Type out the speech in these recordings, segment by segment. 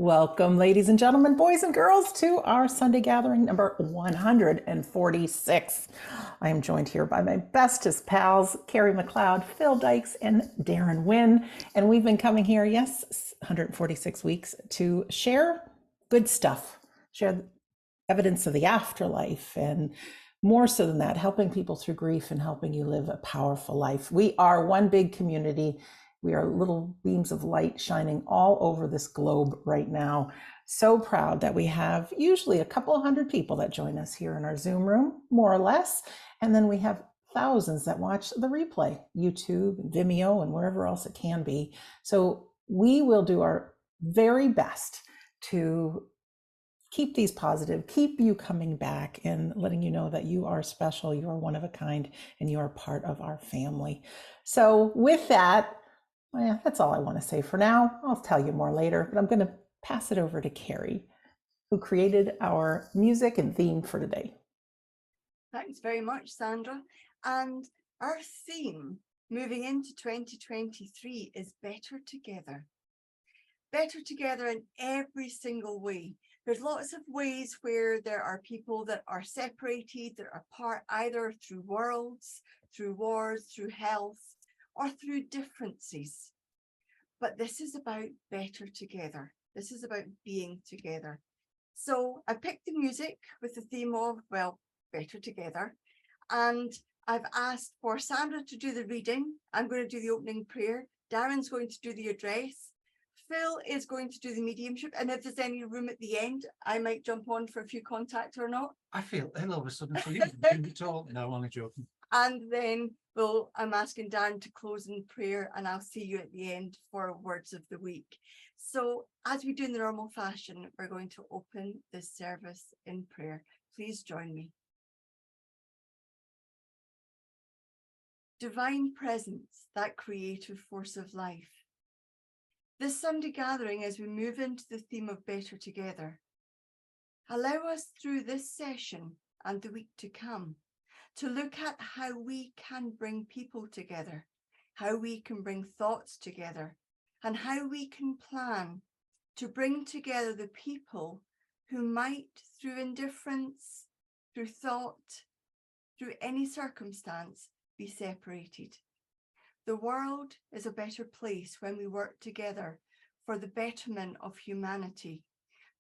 Welcome, ladies and gentlemen, boys and girls, to our Sunday gathering number 146. I am joined here by my bestest pals, Kerry McLeod, Phil Dykes, and Darren Wynn. And we've been coming here, yes, 146 weeks to share good stuff, share evidence of the afterlife, and more so than that, helping people through grief and helping you live a powerful life. We are one big community. We are little beams of light shining all over this globe right now. So proud that we have usually a couple of hundred people that join us here in our Zoom room, more or less. And then we have thousands that watch the replay, YouTube, Vimeo, and wherever else it can be. So we will do our very best to keep these positive, keep you coming back and letting you know that you are special, you are one of a kind, and you are part of our family. So with that, that's all I want to say for now. I'll tell you more later, but I'm going to pass it over to Kerry, who created our music and theme for today. Thanks very much, Sandra. And our theme moving into 2023 is better together. Better together in every single way. There's lots of ways where there are people that are separated, that are apart either through worlds, through wars, through health, or through differences. But this is about better together. This is about being together. So I picked the music with the theme of, well, better together. And I've asked for Sandra to do the reading. I'm going to do the opening prayer. Darren's going to do the address. Phil is going to do the mediumship. And if there's any room at the end, I might jump on for a few contact or not. I feel ill all of a sudden. So you can do it all. No, I'm only joking. And then I'm asking Darren to close in prayer, and I'll see you at the end for words of the week. So as we do in the normal fashion, we're going to open this service in prayer. Please join me. Divine presence, that creative force of life. This Sunday gathering, as we move into the theme of better together, allow us through this session and the week to come to look at how we can bring people together, how we can bring thoughts together, and how we can plan to bring together the people who might, through indifference, through thought, through any circumstance, be separated. The world is a better place when we work together for the betterment of humanity.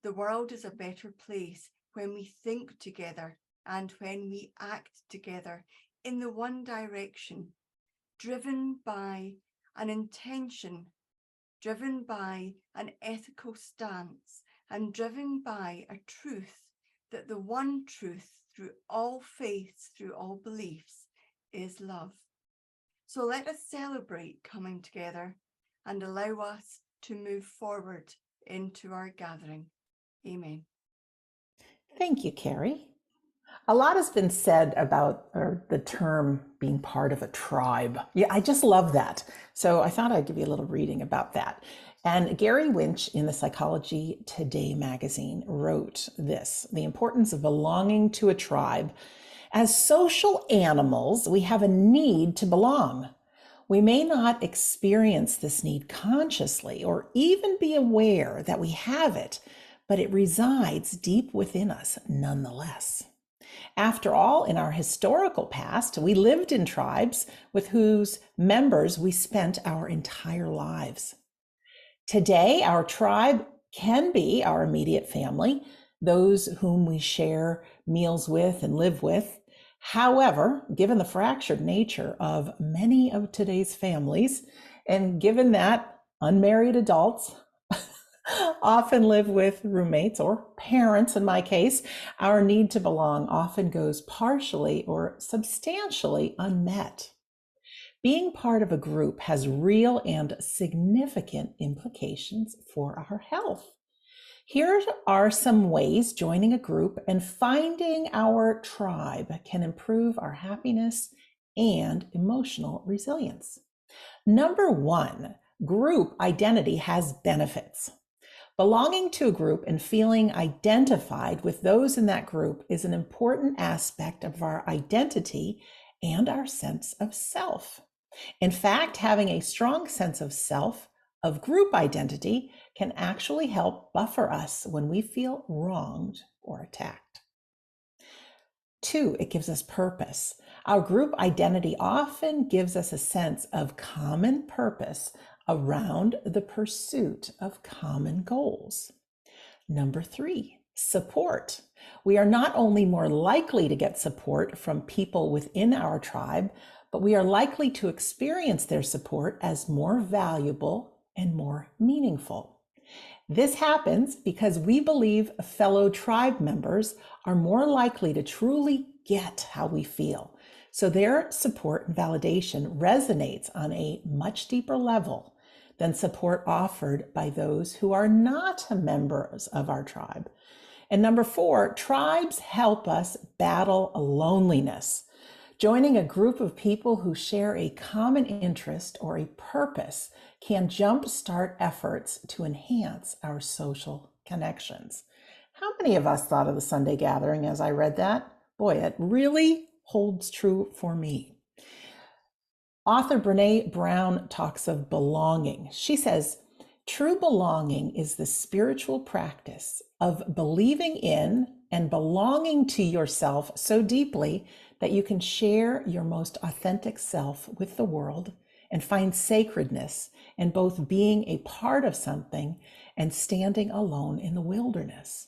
The world is a better place when we think together and when we act together in the one direction, driven by an intention, driven by an ethical stance, and driven by a truth that the one truth through all faiths, through all beliefs, is love. So let us celebrate coming together and allow us to move forward into our gathering. Amen. Thank you, Kerry. A lot has been said about the term being part of a tribe. Yeah, I just love that. So I thought I'd give you a little reading about that. And Gary Winch in the Psychology Today magazine wrote this: the importance of belonging to a tribe. As social animals, we have a need to belong. We may not experience this need consciously or even be aware that we have it, but it resides deep within us nonetheless. After all, in our historical past, we lived in tribes with whose members we spent our entire lives. Today, our tribe can be our immediate family, those whom we share meals with and live with. However, given the fractured nature of many of today's families, and given that unmarried adults often live with roommates or parents, in my case, our need to belong often goes partially or substantially unmet. Being part of a group has real and significant implications for our health. Here are some ways joining a group and finding our tribe can improve our happiness and emotional resilience. Number one, group identity has benefits. Belonging to a group and feeling identified with those in that group is an important aspect of our identity and our sense of self. In fact, having a strong sense of self, of group identity, can actually help buffer us when we feel wronged or attacked. 2, it gives us purpose. Our group identity often gives us a sense of common purpose around the pursuit of common goals. Number 3, support. We are not only more likely to get support from people within our tribe, but we are likely to experience their support as more valuable and more meaningful. This happens because we believe fellow tribe members are more likely to truly get how we feel. So their support and validation resonates on a much deeper level than support offered by those who are not members of our tribe. And number 4, tribes help us battle loneliness. Joining a group of people who share a common interest or a purpose can jumpstart efforts to enhance our social connections. How many of us thought of the Sunday gathering as I read that? Boy, it really holds true for me. Author Brene Brown talks of belonging. She says, true belonging is the spiritual practice of believing in and belonging to yourself so deeply that you can share your most authentic self with the world and find sacredness in both being a part of something and standing alone in the wilderness.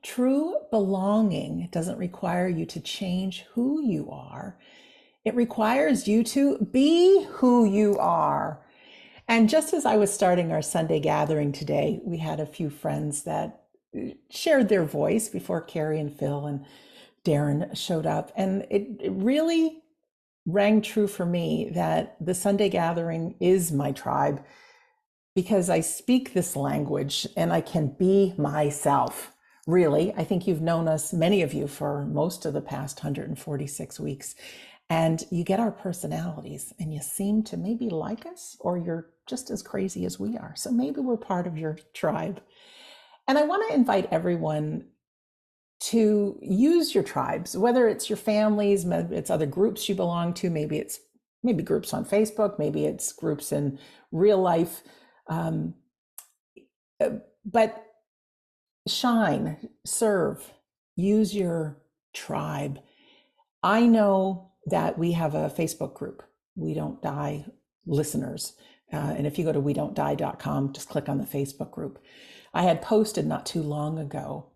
True belonging doesn't require you to change who you are. It requires you to be who you are. And just as I was starting our Sunday gathering today, we had a few friends that shared their voice before Kerry and Phil and Darren showed up. And it really rang true for me that the Sunday gathering is my tribe because I speak this language and I can be myself. Really, I think you've known us, many of you, for most of the past 146 weeks. And you get our personalities and you seem to maybe like us, or you're just as crazy as we are. So maybe we're part of your tribe. And I want to invite everyone to use your tribes, whether it's your families, maybe it's other groups you belong to, maybe it's groups on Facebook, maybe it's groups in real life. But shine, serve, use your tribe. I know that we have a Facebook group, We Don't Die listeners. And if you go to wedon'tdie.com, just click on the Facebook group. I had posted not too long ago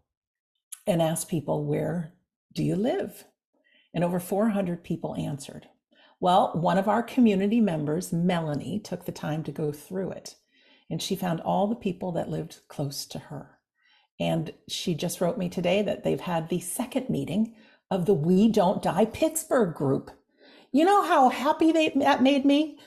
and asked people, where do you live? And over 400 people answered. Well, one of our community members, Melanie, took the time to go through it. And she found all the people that lived close to her. And she just wrote me today that they've had the second meeting of the We Don't Die Pittsburgh group. You know how happy that made me?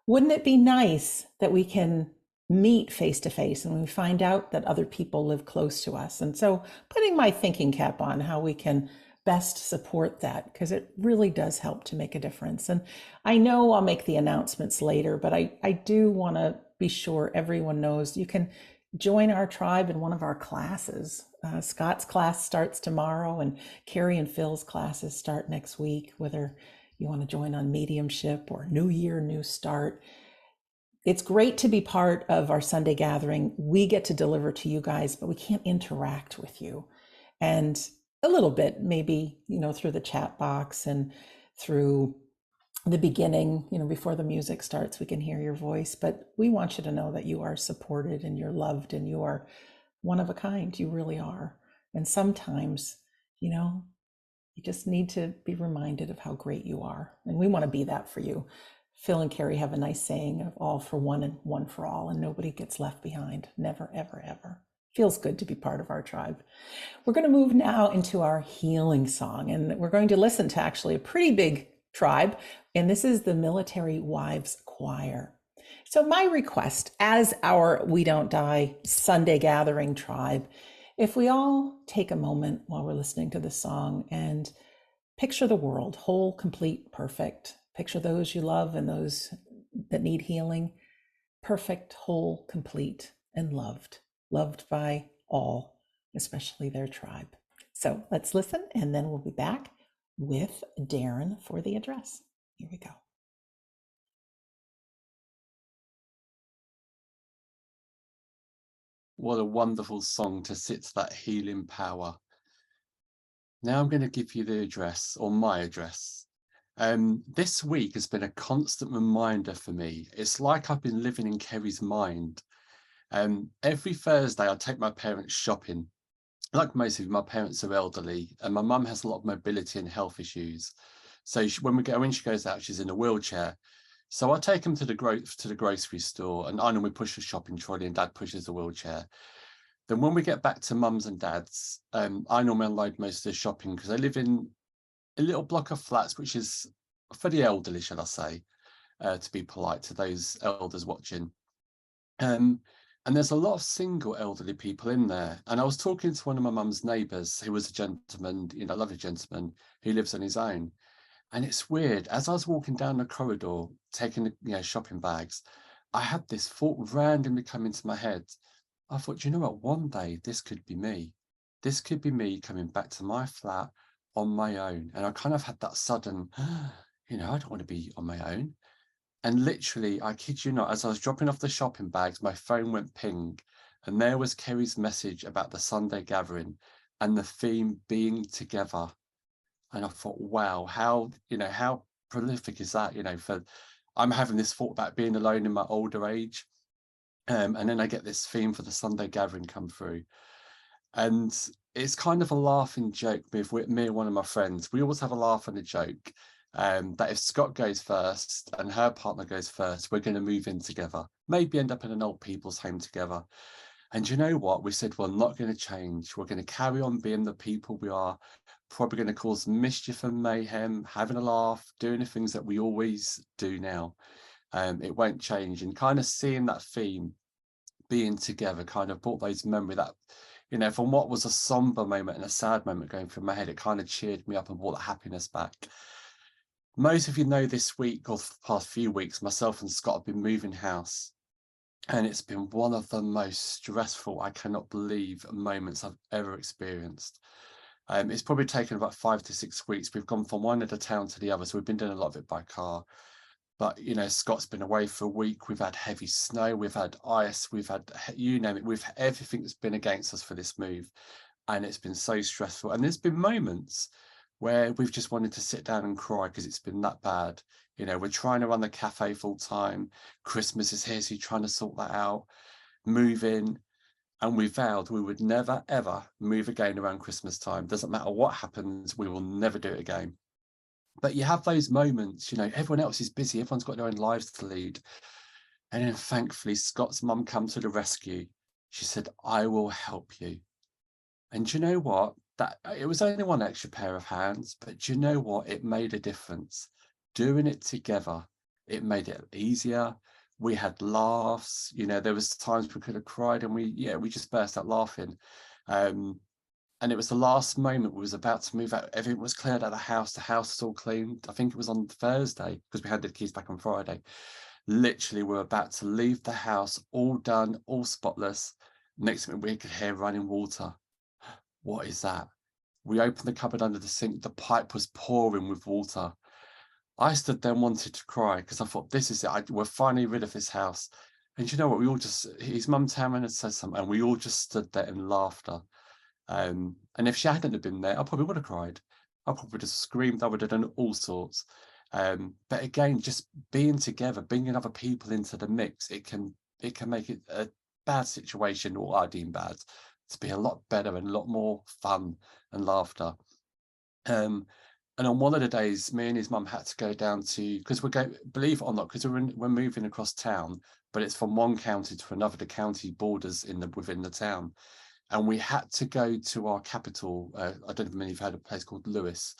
Wouldn't it be nice that we can meet face to face and we find out that other people live close to us? And so putting my thinking cap on how we can best support that, because it really does help to make a difference. And I know I'll make the announcements later, but I do want to be sure everyone knows you can join our tribe in one of our classes. Scott's class starts tomorrow and Kerry and Phil's classes start next week, whether you want to join on mediumship or new year, new start. It's great to be part of our Sunday gathering. We get to deliver to you guys, but we can't interact with you. And a little bit, maybe, through the chat box and through the beginning, before the music starts, we can hear your voice, but we want you to know that you are supported and you're loved and you are one of a kind. You really are. And sometimes, you just need to be reminded of how great you are. And we want to be that for you. Phil and Kerry have a nice saying of all for one and one for all, and nobody gets left behind. Never, ever, ever. Feels good to be part of our tribe. We're going to move now into our healing song, and we're going to listen to actually a pretty big tribe, and this is the Military Wives Choir. So my request, as our We Don't Die Sunday gathering tribe, if we all take a moment while we're listening to the song and picture the world whole, complete, perfect. Picture those you love and those that need healing. Perfect, whole, complete, and loved by all, especially their tribe. So let's listen, and then we'll be back with Darren for the address. Here we go. what a wonderful song to sit to that healing power. Now I'm going to give you the address, or my address. This week has been a constant reminder for me. It's like I've been living in Kerry's mind. Every Thursday I take my parents shopping. Like most of you, my parents are elderly and my mum has a lot of mobility and health issues. So when she goes out, she's in a wheelchair. So I take them to the grocery store, and I normally push the shopping trolley and Dad pushes the wheelchair. Then when we get back to Mum's and Dad's, I normally unload most of the shopping because I live in a little block of flats, which is for the elderly, shall I say, to be polite to those elders watching. And there's a lot of single elderly people in there. And I was talking to one of my mum's neighbours, who was a gentleman, you know, lovely gentleman, who lives on his own. And it's weird, as I was walking down the corridor, taking the, you know, shopping bags, I had this thought randomly come into my head. I thought, you know what, one day this could be me. This could be me coming back to my flat on my own. And I kind of had that sudden, you know, I don't want to be on my own. And literally, I kid you not, as I was dropping off the shopping bags, my phone went ping. And there was Kerry's message about the Sunday gathering and the theme being together. And I thought, wow, how, you know, how prolific is that, you know, I'm having this thought about being alone in my older age. And then I get this theme for the Sunday gathering come through. And it's kind of a laughing joke with me and one of my friends. We always have a laugh and a joke that if Scott goes first and her partner goes first, we're going to move in together, maybe end up in an old people's home together. And you know what? We said, we're not going to change. We're going to carry on being the people we are, probably going to cause mischief and mayhem, having a laugh, doing the things that we always do now. It won't change. And kind of seeing that theme being together kind of brought those memory that, you know, from what was a somber moment and a sad moment going through my head, it kind of cheered me up and brought that happiness back. Most of you know this week or the past few weeks, myself and Scott have been moving house. And it's been one of the most stressful, I cannot believe, moments I've ever experienced. It's probably taken about 5 to 6 weeks. We've gone from one end of town to the other, so we've been doing a lot of it by car. But, you know, Scott's been away for a week. We've had heavy snow, we've had ice, we've had, you name it, we've everything that's been against us for this move. And it's been so stressful. And there's been moments where we've just wanted to sit down and cry because it's been that bad. You know, we're trying to run the cafe full time. Christmas is here, so you're trying to sort that out, move in. And we vowed we would never, ever move again around Christmas time. Doesn't matter what happens, we will never do it again. But you have those moments, you know, everyone else is busy, everyone's got their own lives to lead. And then thankfully, Scott's mum came to the rescue. She said, I will help you. And do you know what? That it was only one extra pair of hands, but do you know what? It made a difference. Doing it together, it made it easier. We had laughs, you know, there was times we could have cried and we just burst out laughing. And it was the last moment we was about to move out. Everything was cleared out of the house was all cleaned. I think it was on Thursday because we had the keys back on Friday. Literally, we were about to leave the house, all done, all spotless. Next minute, we could hear running water. What is that? We opened the cupboard under the sink. The pipe was pouring with water. I stood there and wanted to cry because I thought, this is it. We're finally rid of this house. And you know what? We all just, his mum Taryn had said something and we all just stood there in laughter. And if she hadn't have been there, I probably would have cried. I probably would have screamed. I would have done all sorts. But again, just being together, bringing other people into the mix, it can make it a bad situation, or I deem bad, to be a lot better and a lot more fun and laughter. And on one of the days, me and his mum had to go down to, because we're going, believe it or not, because we're moving across town, but it's from one county to another. The county borders within the town. And we had to go to our capital. I don't know if many of you have heard of a place called Lewis.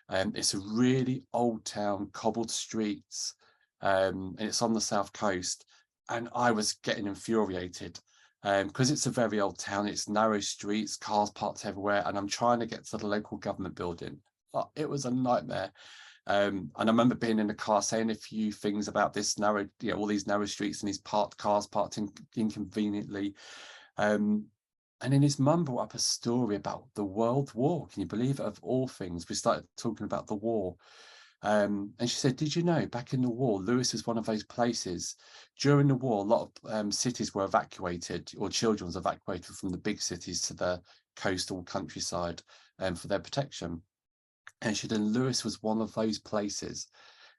It's a really old town, cobbled streets, and it's on the south coast. And I was getting infuriated because it's a very old town. It's narrow streets, cars parked everywhere, and I'm trying to get to the local government building. Oh, it was a nightmare. And I remember being in the car saying a few things about this narrow, all these narrow streets and these cars parked inconveniently. And then his mum brought up a story about the World War. Can you believe it? Of all things, we started talking about the war. And she said, did you know back in the war, Lewis was one of those places during the war, a lot of cities were evacuated, or children was evacuated from the big cities to the coastal countryside for their protection. And she said, and Lewis was one of those places.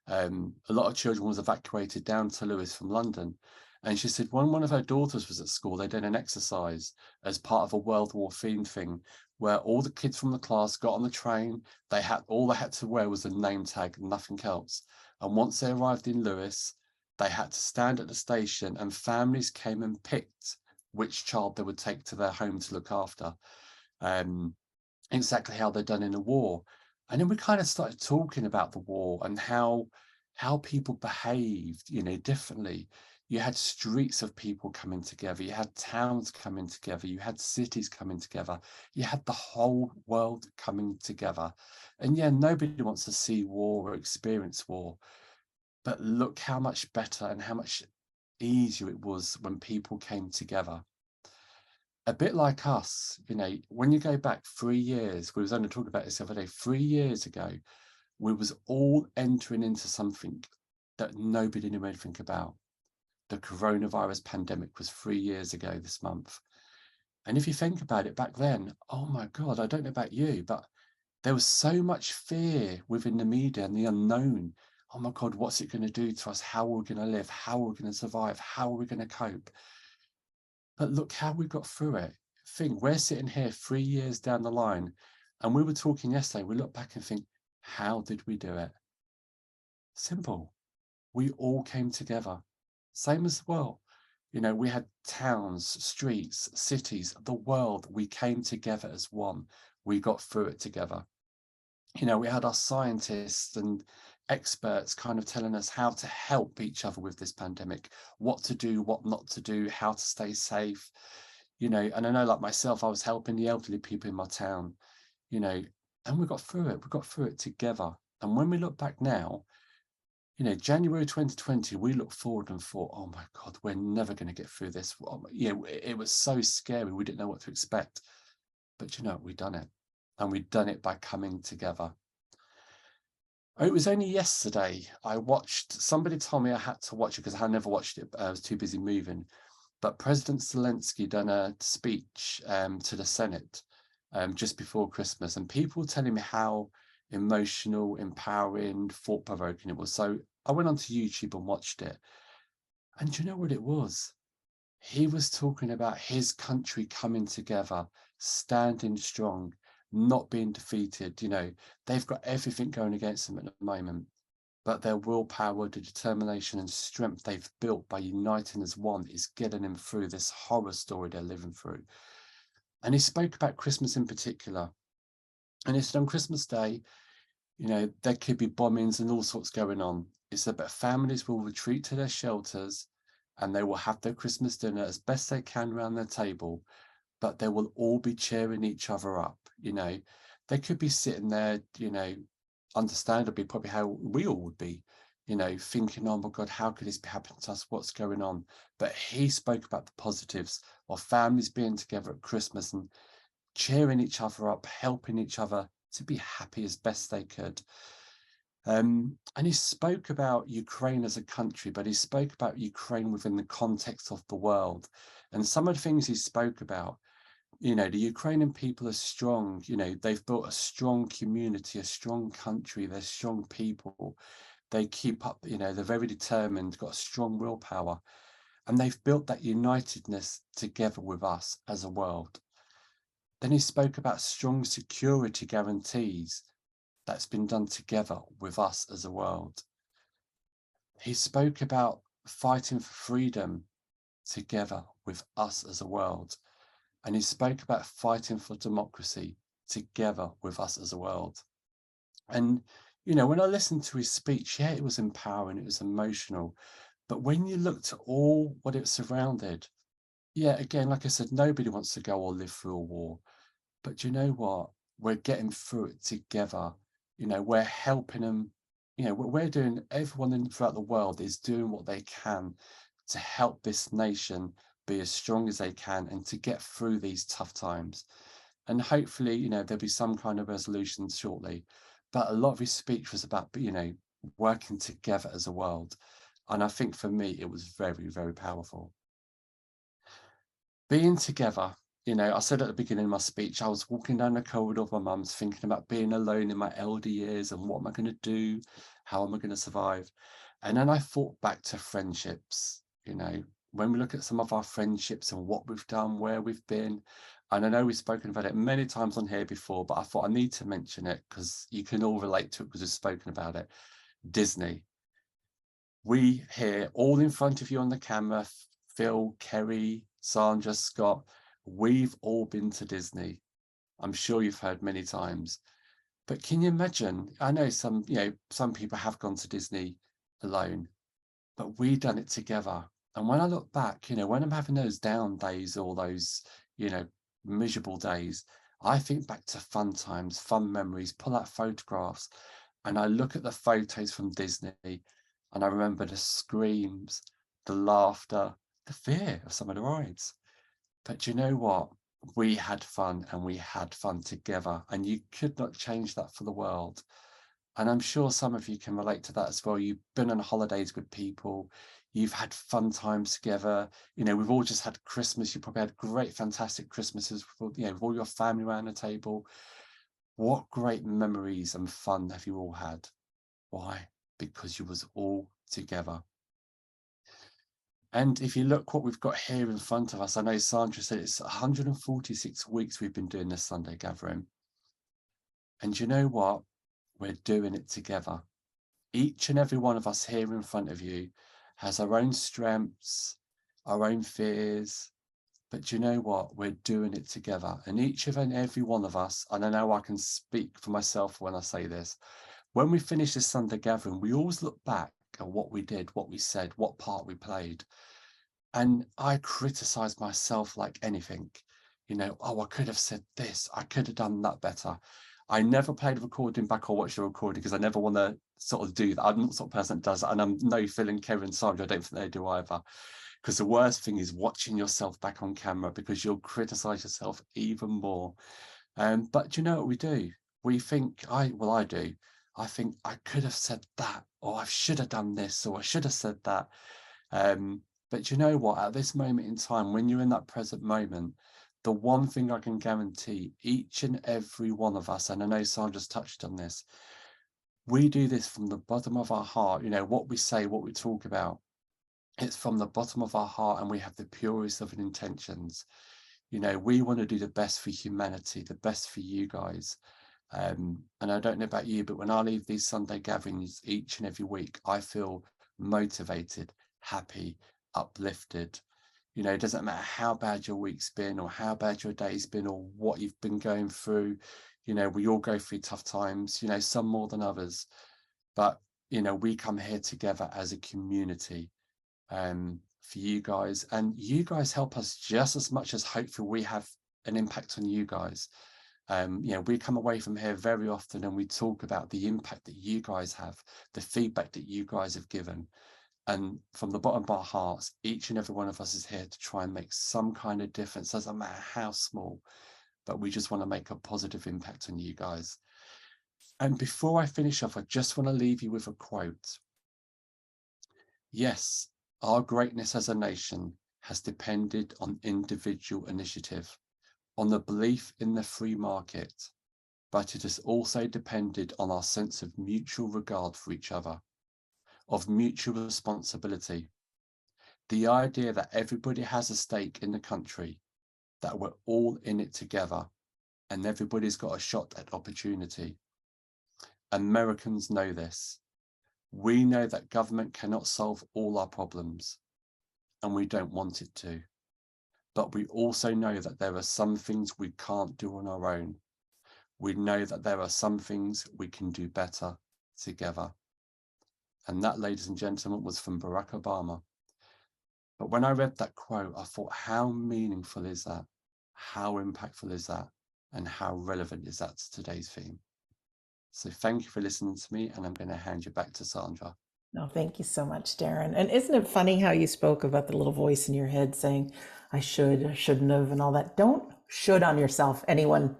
A lot of children was evacuated down to Lewis from London. And she said when one of her daughters was at school, they did an exercise as part of a World War themed thing where all the kids from the class got on the train. All they had to wear was a name tag, nothing else. And once they arrived in Lewis, they had to stand at the station, and families came and picked which child they would take to their home to look after. Exactly how they'd done in the war. And then we kind of started talking about the war and how people behaved, differently. You had streets of people coming together, you had towns coming together, you had cities coming together, you had the whole world coming together. And yeah, nobody wants to see war or experience war, but look how much better and how much easier it was when people came together. A bit like us, when you go back 3 years, we was only talking about this the other day, 3 years ago, we was all entering into something that nobody knew anything about. The coronavirus pandemic was 3 years ago this month. And if you think about it back then, oh my God, I don't know about you, but there was so much fear within the media and the unknown. Oh my God, what's it going to do to us? How are we going to live? How are we going to survive? How are we going to cope? But look how we got through it. We're sitting here 3 years down the line, and we were talking yesterday. We look back and think, how did we do it? Simple. We all came together. Same as well. We had towns, streets, cities, the world. We came together as one. We got through it together. We had our scientists and experts kind of telling us how to help each other with this pandemic, what to do, what not to do, how to stay safe. And I know, like myself, I was helping the elderly people in my town, and we got through it. We got through it together. And when we look back now, January 2020, we looked forward and thought, oh my God, we're never going to get through this. It was so scary. We didn't know what to expect. But we've done it. And we've done it by coming together. It was only yesterday somebody told me I had to watch it because I never watched it. I was too busy moving. But President Zelensky done a speech to the Senate just before Christmas. And people were telling me how emotional, empowering, thought-provoking it was. So I went onto YouTube and watched it. And do you know what it was? He was talking about his country coming together, standing strong, not being defeated. They've got everything going against them at the moment, but their willpower, the determination and strength they've built by uniting as one is getting them through this horror story they're living through. And he spoke about Christmas in particular. And he said on Christmas Day, there could be bombings and all sorts going on. He said, but families will retreat to their shelters and they will have their Christmas dinner as best they can around their table, but they will all be cheering each other up. They could be sitting there, understandably, probably how we all would be, thinking, oh my God, how could this be happening to us? What's going on? But he spoke about the positives of families being together at Christmas and cheering each other up, helping each other to be happy as best they could. And he spoke about Ukraine as a country, but he spoke about Ukraine within the context of the world. And some of the things he spoke about, the Ukrainian people are strong. They've built a strong community, a strong country. They're strong people. They keep up, they're very determined, got a strong willpower. And they've built that unitedness together with us as a world. Then he spoke about strong security guarantees that's been done together with us as a world. He spoke about fighting for freedom together with us as a world. And he spoke about fighting for democracy together with us as a world. And, when I listened to his speech, yeah, it was empowering, it was emotional. But when you looked at all what it surrounded, yeah, again, like I said, nobody wants to go or live through a war. But you know what? We're getting through it together. We're helping them. We're doing, everyone throughout the world is doing what they can to help this nation be as strong as they can and to get through these tough times. And hopefully, there'll be some kind of resolution shortly. but a lot of his speech was about, working together as a world. And I think for me, it was very, very powerful. Being together, I said at the beginning of my speech, I was walking down the corridor of my mum's thinking about being alone in my elder years and what am I going to do? How am I going to survive? And then I thought back to friendships, when we look at some of our friendships and what we've done, where we've been. And I know we've spoken about it many times on here before, but I thought I need to mention it because you can all relate to it because we've spoken about it. Disney. We here, all in front of you on the camera, Phil, Kerry, Sandra, Scott, we've all been to Disney. I'm sure you've heard many times. But can you imagine? I know some people have gone to Disney alone, but we done it together. And when I look back, when I'm having those down days or those, miserable days, I think back to fun times, fun memories, pull out photographs, and I look at the photos from Disney and I remember the screams, the laughter, the fear of some of the rides. But you know what? We had fun and we had fun together, and you could not change that for the world. And I'm sure some of you can relate to that as well. You've been on holidays with people, you've had fun times together. We've all just had Christmas. You probably had great, fantastic Christmases with, with all your family around the table. What great memories and fun have you all had? Why? Because you was all together. And if you look what we've got here in front of us, I know Sandra said it's 146 weeks we've been doing this Sunday gathering. And you know what? We're doing it together. Each and every one of us here in front of you has our own strengths, our own fears. But you know what? We're doing it together. And each and every one of us, and I know I can speak for myself when I say this, when we finish this Sunday gathering, we always look back at what we did, what we said, what part we played. And I criticize myself like anything, oh, I could have said this, I could have done that better. I never played a recording back or watched a recording because I never want to sort of do that. I'm not the sort of person that does that. And I'm no Phil and Kerry and Sandra, I don't think they do either. Because the worst thing is watching yourself back on camera because you'll criticize yourself even more. But do you know what we do? We think, I do. I think I could have said that, or I should have done this, or I should have said that. But you know what? At this moment in time, when you're in that present moment, the one thing I can guarantee each and every one of us, and I know Sandra's touched on this, we do this from the bottom of our heart. What we say, what we talk about, it's from the bottom of our heart, and we have the purest of intentions. We want to do the best for humanity, the best for you guys. And I don't know about you, but when I leave these Sunday gatherings each and every week, I feel motivated, happy, uplifted. It doesn't matter how bad your week's been or how bad your day's been or what you've been going through. We all go through tough times, some more than others. But, we come here together as a community for you guys. And you guys help us just as much as hopefully we have an impact on you guys. We come away from here very often and we talk about the impact that you guys have, the feedback that you guys have given. And from the bottom of our hearts, each and every one of us is here to try and make some kind of difference, doesn't matter how small, but we just want to make a positive impact on you guys. And before I finish off, I just want to leave you with a quote. Yes, our greatness as a nation has depended on individual initiative, on the belief in the free market, but it has also depended on our sense of mutual regard for each other, of mutual responsibility, the idea that everybody has a stake in the country, that we're all in it together, and everybody's got a shot at opportunity. Americans know this. We know that government cannot solve all our problems, and we don't want it to. But we also know that there are some things we can't do on our own. We know that there are some things we can do better together. And that, ladies and gentlemen, was from Barack Obama. But when I read that quote, I thought, how meaningful is that? How impactful is that? And how relevant is that to today's theme? So thank you for listening to me, and I'm going to hand you back to Sandra. No, thank you so much, Darren. And isn't it funny how you spoke about the little voice in your head saying, I shouldn't have, and all that? Don't should on yourself, everyone.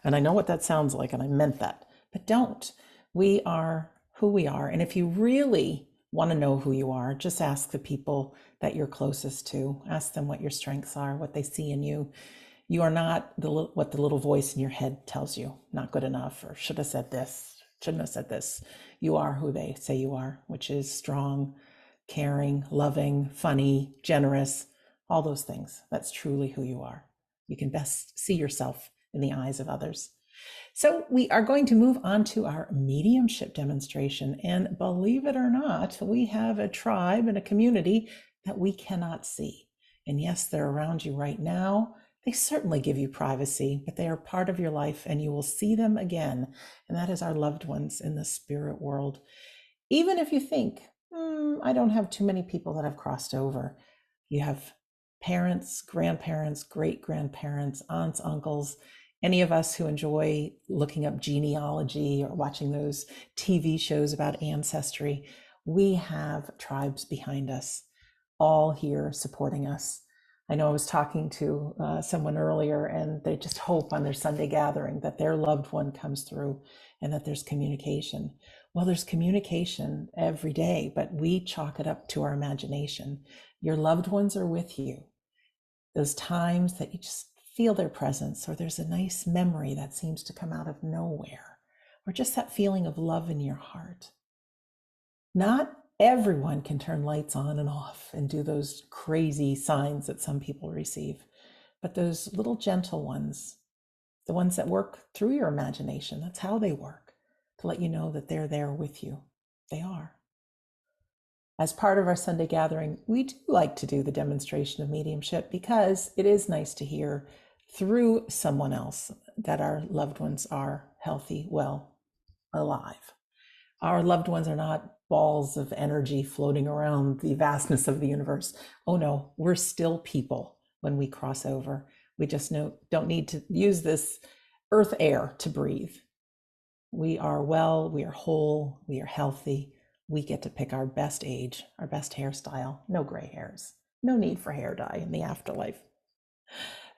And I know what that sounds like, and I meant that. but don't. We are who we are. And if you really want to know who you are, just ask the people that you're closest to. Ask them what your strengths are, what they see in you. You are not what the little voice in your head tells you, not good enough, or should have said this, shouldn't have said this. You are who they say you are, which is strong, caring, loving, funny, generous, all those things. That's truly who you are. You can best see yourself in the eyes of others. So we are going to move on to our mediumship demonstration. And believe it or not, we have a tribe and a community that we cannot see. And yes, they're around you right now. They certainly give you privacy, but they are part of your life and you will see them again. And that is our loved ones in the spirit world. Even if you think, I don't have too many people that I've crossed over. You have parents, grandparents, great-grandparents, aunts, uncles, any of us who enjoy looking up genealogy or watching those TV shows about ancestry, we have tribes behind us, all here supporting us. I know I was talking to someone earlier and they just hope on their Sunday gathering that their loved one comes through and that there's communication. Well, there's communication every day, but we chalk it up to our imagination. Your loved ones are with you. Those times that you just feel their presence, or there's a nice memory that seems to come out of nowhere, or just that feeling of love in your heart. Not everyone can turn lights on and off and do those crazy signs that some people receive, but those little gentle ones, the ones that work through your imagination, that's how they work, to let you know that they're there with you. They are. As part of our Sunday gathering, we do like to do the demonstration of mediumship because it is nice to hear through someone else that our loved ones are healthy, well, alive. Our loved ones are not balls of energy floating around the vastness of the universe. Oh no, we're still people when we cross over. We just don't need to use this earth air to breathe. We are well, we are whole, we are healthy. We get to pick our best age, our best hairstyle, no gray hairs, no need for hair dye in the afterlife.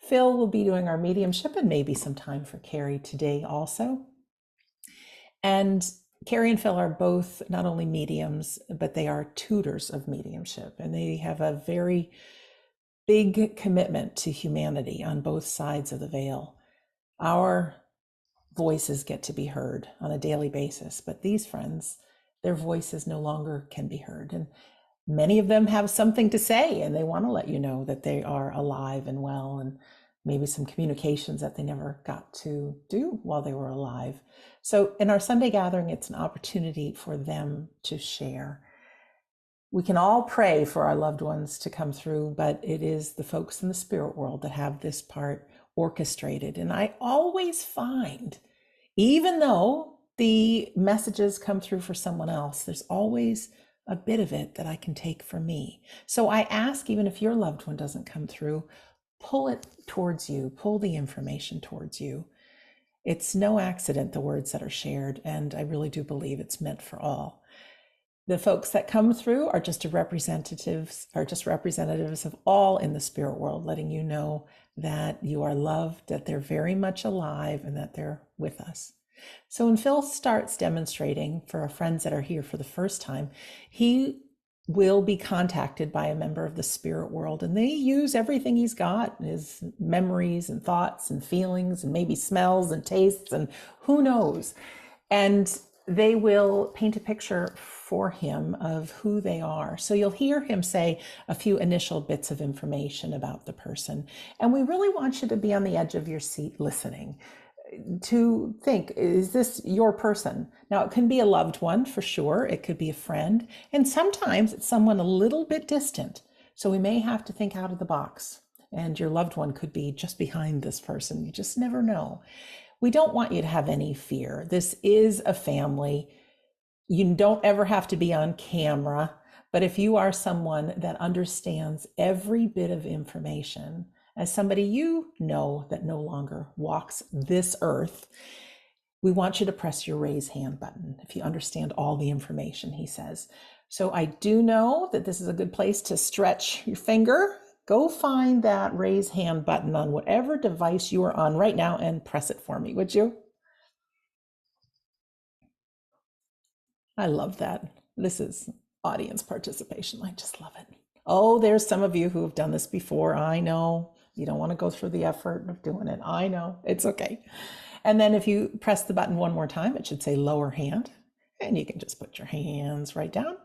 Phil will be doing our mediumship and maybe some time for Kerry today also. And Kerry and Phil are both not only mediums, but they are tutors of mediumship, and they have a very big commitment to humanity on both sides of the veil. Our voices get to be heard on a daily basis, but these friends, their voices no longer can be heard. And many of them have something to say, and they want to let you know that they are alive and well, and maybe some communications that they never got to do while they were alive. So in our Sunday gathering, it's an opportunity for them to share. We can all pray for our loved ones to come through, but it is the folks in the spirit world that have this part orchestrated. And I always find, even though the messages come through for someone else, there's always a bit of it that I can take for me. So I ask, even if your loved one doesn't come through, pull it towards you, pull the information towards you. It's no accident, the words that are shared, and I really do believe it's meant for all. The folks that come through are just representatives of all in the spirit world, letting you know that you are loved, that they're very much alive, and that they're with us. So when Phil starts demonstrating for our friends that are here for the first time, he will be contacted by a member of the spirit world, and they use everything he's got, his memories and thoughts and feelings and maybe smells and tastes and who knows. And they will paint a picture for him of who they are. So you'll hear him say a few initial bits of information about the person. And we really want you to be on the edge of your seat listening, to think, is this your person? Now, it can be a loved one for sure. It could be a friend. And sometimes it's someone a little bit distant. So we may have to think out of the box. And your loved one could be just behind this person. You just never know. We don't want you to have any fear. This is a family. You don't ever have to be on camera. But if you are someone that understands every bit of information, as somebody you know that no longer walks this earth, we want you to press your raise hand button if you understand all the information he says. So I do know that this is a good place to stretch your finger. Go find that raise hand button on whatever device you are on right now and press it for me, would you? I love that. This is audience participation. I just love it. Oh, there's some of you who have done this before. I know you don't want to go through the effort of doing it. I know it's okay. And then if you press the button one more time, it should say lower hand, and you can just put your hands right down.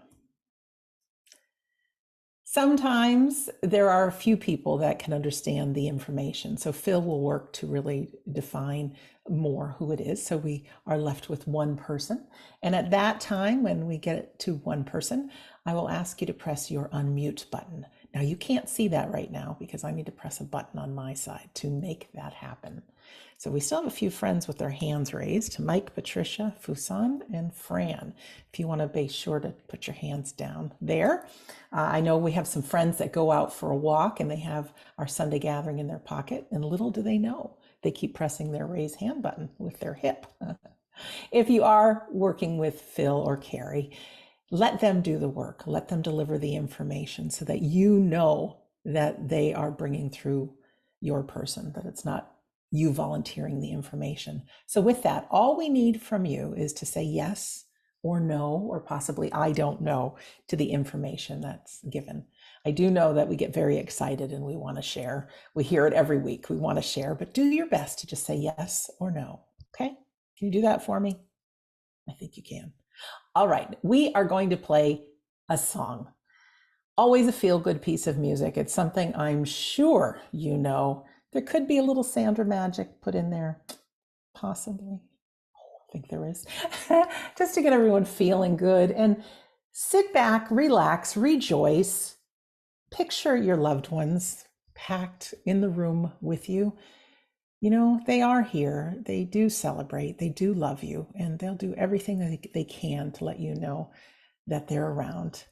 Sometimes there are a few people that can understand the information. So Phil will work to really define more who it is. So we are left with one person. And at that time, when we get it to one person, I will ask you to press your unmute button. Now you can't see that right now because I need to press a button on my side to make that happen. So we still have a few friends with their hands raised: Mike, Patricia, Fusan, and Fran. If you want to be sure to put your hands down there. I know we have some friends that go out for a walk and they have our Sunday gathering in their pocket, and little do they know, they keep pressing their raise hand button with their hip. If you are working with Phil or Kerry, let them do the work, let them deliver the information so that you know that they are bringing through your person, that it's not you volunteering the information. So with that, all we need from you is to say yes or no, or possibly I don't know, to the information that's given. I do know that we get very excited and we want to share. We hear it every week. We want to share, but do your best to just say yes or no. Okay? Can you do that for me? I think you can. All right. We are going to play a song. Always a feel-good piece of music. It's something I'm sure you know. There could be a little Sandra magic put in there, possibly. I think there is. Just to get everyone feeling good. And sit back, relax, rejoice. Picture your loved ones packed in the room with you. You know, they are here. They do celebrate. They do love you. And they'll do everything that they can to let you know that they're around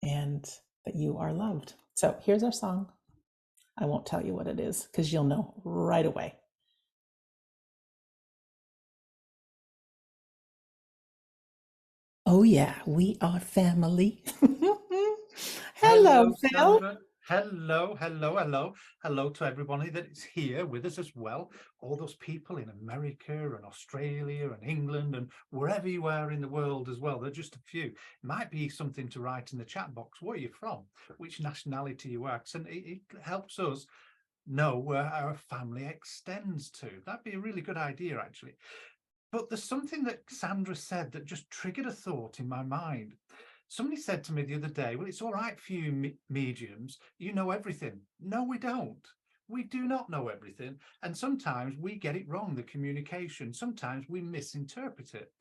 and that you are loved. So here's our song. I won't tell you what it is because you'll know right away. Oh yeah, we are family. Hello, Phil. Sandra. Hello to everybody that is here with us as well. All those people in America and Australia and England and wherever you are in the world as well. They're just a few. It might be something to write in the chat box. Where are you from? Which nationality you are? And it helps us know where our family extends to. That'd be a really good idea, actually. But there's something that Sandra said that just triggered a thought in my mind. Somebody said to me the other day, well, it's all right for you mediums, you know everything. No, we don't. We do not know everything. And sometimes we get it wrong, the communication. Sometimes we misinterpret it.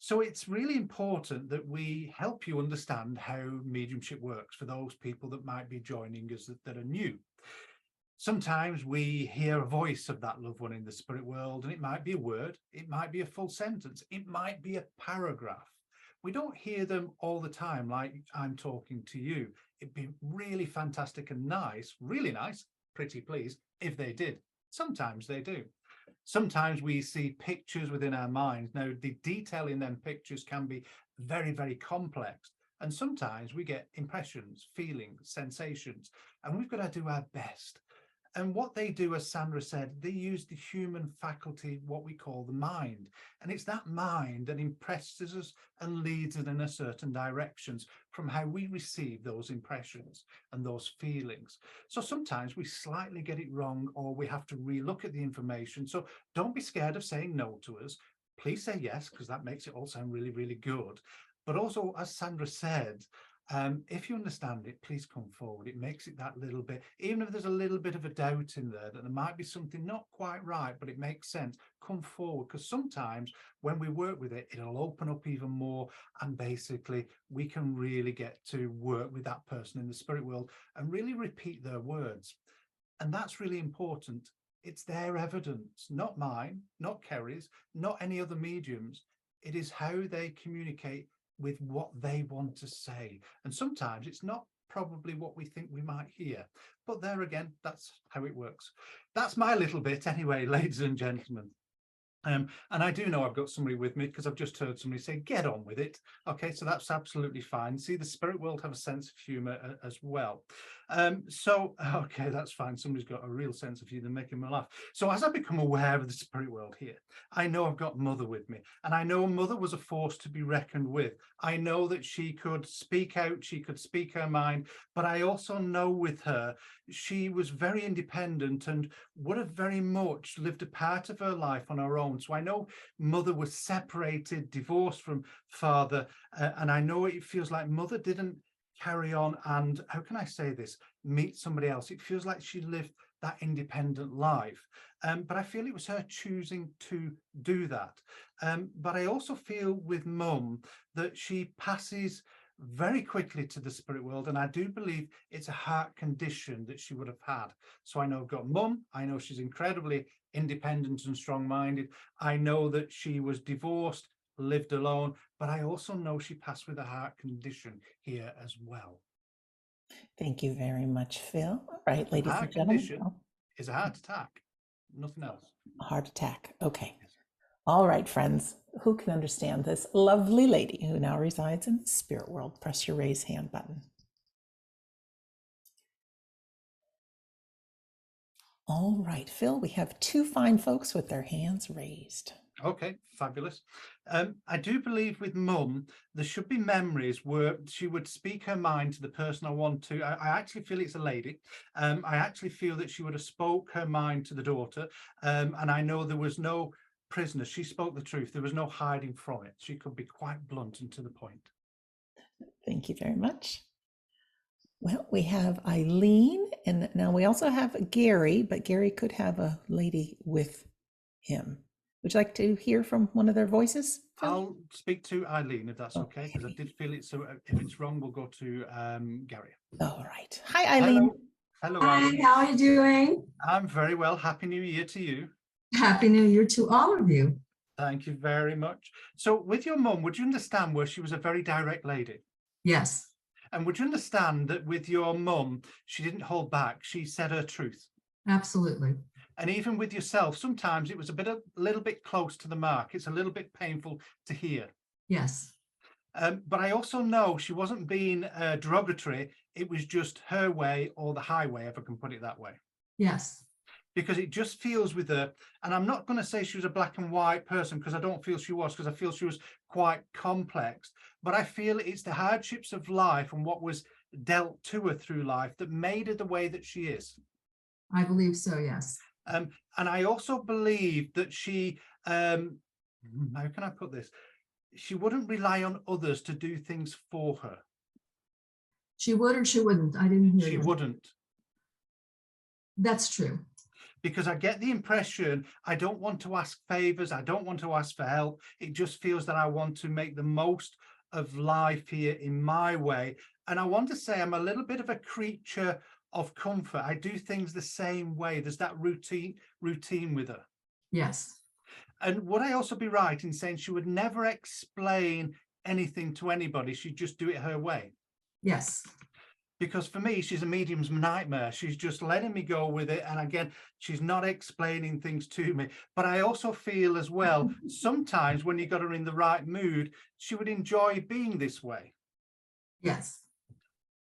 So it's really important that we help you understand how mediumship works for those people that might be joining us that are new. Sometimes we hear a voice of that loved one in the spirit world, and it might be a word, it might be a full sentence, it might be a paragraph. We don't hear them all the time like I'm talking to you. It'd be really fantastic and nice, really nice, pretty please, if they did. Sometimes they do. Sometimes we see pictures within our minds. Now, the detail in them pictures can be very, very complex. And sometimes we get impressions, feelings, sensations, and we've got to do our best. And what they do, as Sandra said, they use the human faculty, what we call the mind. And it's that mind that impresses us and leads us in a certain directions from how we receive those impressions and those feelings. So sometimes we slightly get it wrong, or we have to relook at the information. So don't be scared of saying no to us. Please say yes, because that makes it all sound really, really good. But also, as Sandra said, if you understand it, please come forward. It makes it that little bit, even if there's a little bit of a doubt in there that there might be something not quite right, but it makes sense, come forward, because sometimes when we work with it, it'll open up even more, and basically we can really get to work with that person in the spirit world and really repeat their words. And that's really important. It's their evidence, not mine, not Kerry's, not any other mediums. It is how they communicate with what they want to say. And sometimes it's not probably what we think we might hear. But there again, that's how it works. That's my little bit anyway, ladies and gentlemen. And I do know I've got somebody with me because I've just heard somebody say, get on with it. Okay, so that's absolutely fine. See, the spirit world have a sense of humor as well. So, okay, that's fine. Somebody's got a real sense of humor, making me laugh. So as I become aware of the spirit world here, I know I've got Mother with me, and I know Mother was a force to be reckoned with. I know that she could speak out, she could speak her mind, but I also know with her, she was very independent and would have very much lived a part of her life on her own. So I know Mother was separated, divorced from Father, and I know it feels like Mother didn't carry on and, how can I say this, meet somebody else. It feels like she lived that independent life. But I feel it was her choosing to do that. But I also feel with Mum that she passes very quickly to the spirit world, and I do believe it's a heart condition that she would have had. So I know I've got Mum, I know she's incredibly independent and strong-minded. I know that she was divorced, lived alone, but I also know she passed with a heart condition here as well. Thank you very much, Phil. All right, And ladies heart and gentlemen. condition is a heart attack, nothing else. Heart attack. Okay. Yes. All right, friends. Who can understand this lovely lady who now resides in the spirit world? Press your raise hand button. All right, Phil, we have two fine folks with their hands raised. Okay, fabulous. I do believe with Mum, there should be memories where she would speak her mind to the person I want to. I actually feel it's a lady. I actually feel that she would have spoke her mind to the daughter. And I know there was no prisoner. She spoke the truth. There was no hiding from it. She could be quite blunt and to the point. Thank you very much. Well, we have Eileen, and now we also have Gary, but Gary could have a lady with him. Would you like to hear from one of their voices, Phil? I'll speak to Eileen if that's okay, because I did feel it. So if it's wrong, we'll go to Gary. All right. Hi, Eileen. Hello, Eileen. Hi, how are you doing? I'm very well. Happy New Year to you. Happy New Year to all of you. Thank you very much. So with your mum, would you understand where she was a very direct lady? Yes. And would you understand that with your mum, she didn't hold back? She said her truth. Absolutely. And even with yourself, sometimes it was a little bit close to the mark. It's a little bit painful to hear. Yes. But I also know she wasn't being derogatory. It was just her way or the highway, if I can put it that way. Yes. Because it just feels with her, and I'm not going to say she was a black and white person, because I don't feel she was, because I feel she was quite complex, but I feel it's the hardships of life and what was dealt to her through life that made her the way that she is. I believe so, yes. And I also believe that she, how can I put this? She wouldn't rely on others to do things for her. She would or she wouldn't? I didn't hear you. She wouldn't. That's true. Because I get the impression I don't want to ask favors. I don't want to ask for help. It just feels that I want to make the most of life here in my way. And I want to say I'm a little bit of a creature of comfort. I do things the same way. There's that routine with her. Yes. And would I also be right in saying she would never explain anything to anybody? She'd just do it her way. Yes. Because for me, she's a medium's nightmare. She's just letting me go with it. And again, she's not explaining things to me. But I also feel as well, sometimes when you got her in the right mood, she would enjoy being this way. Yes.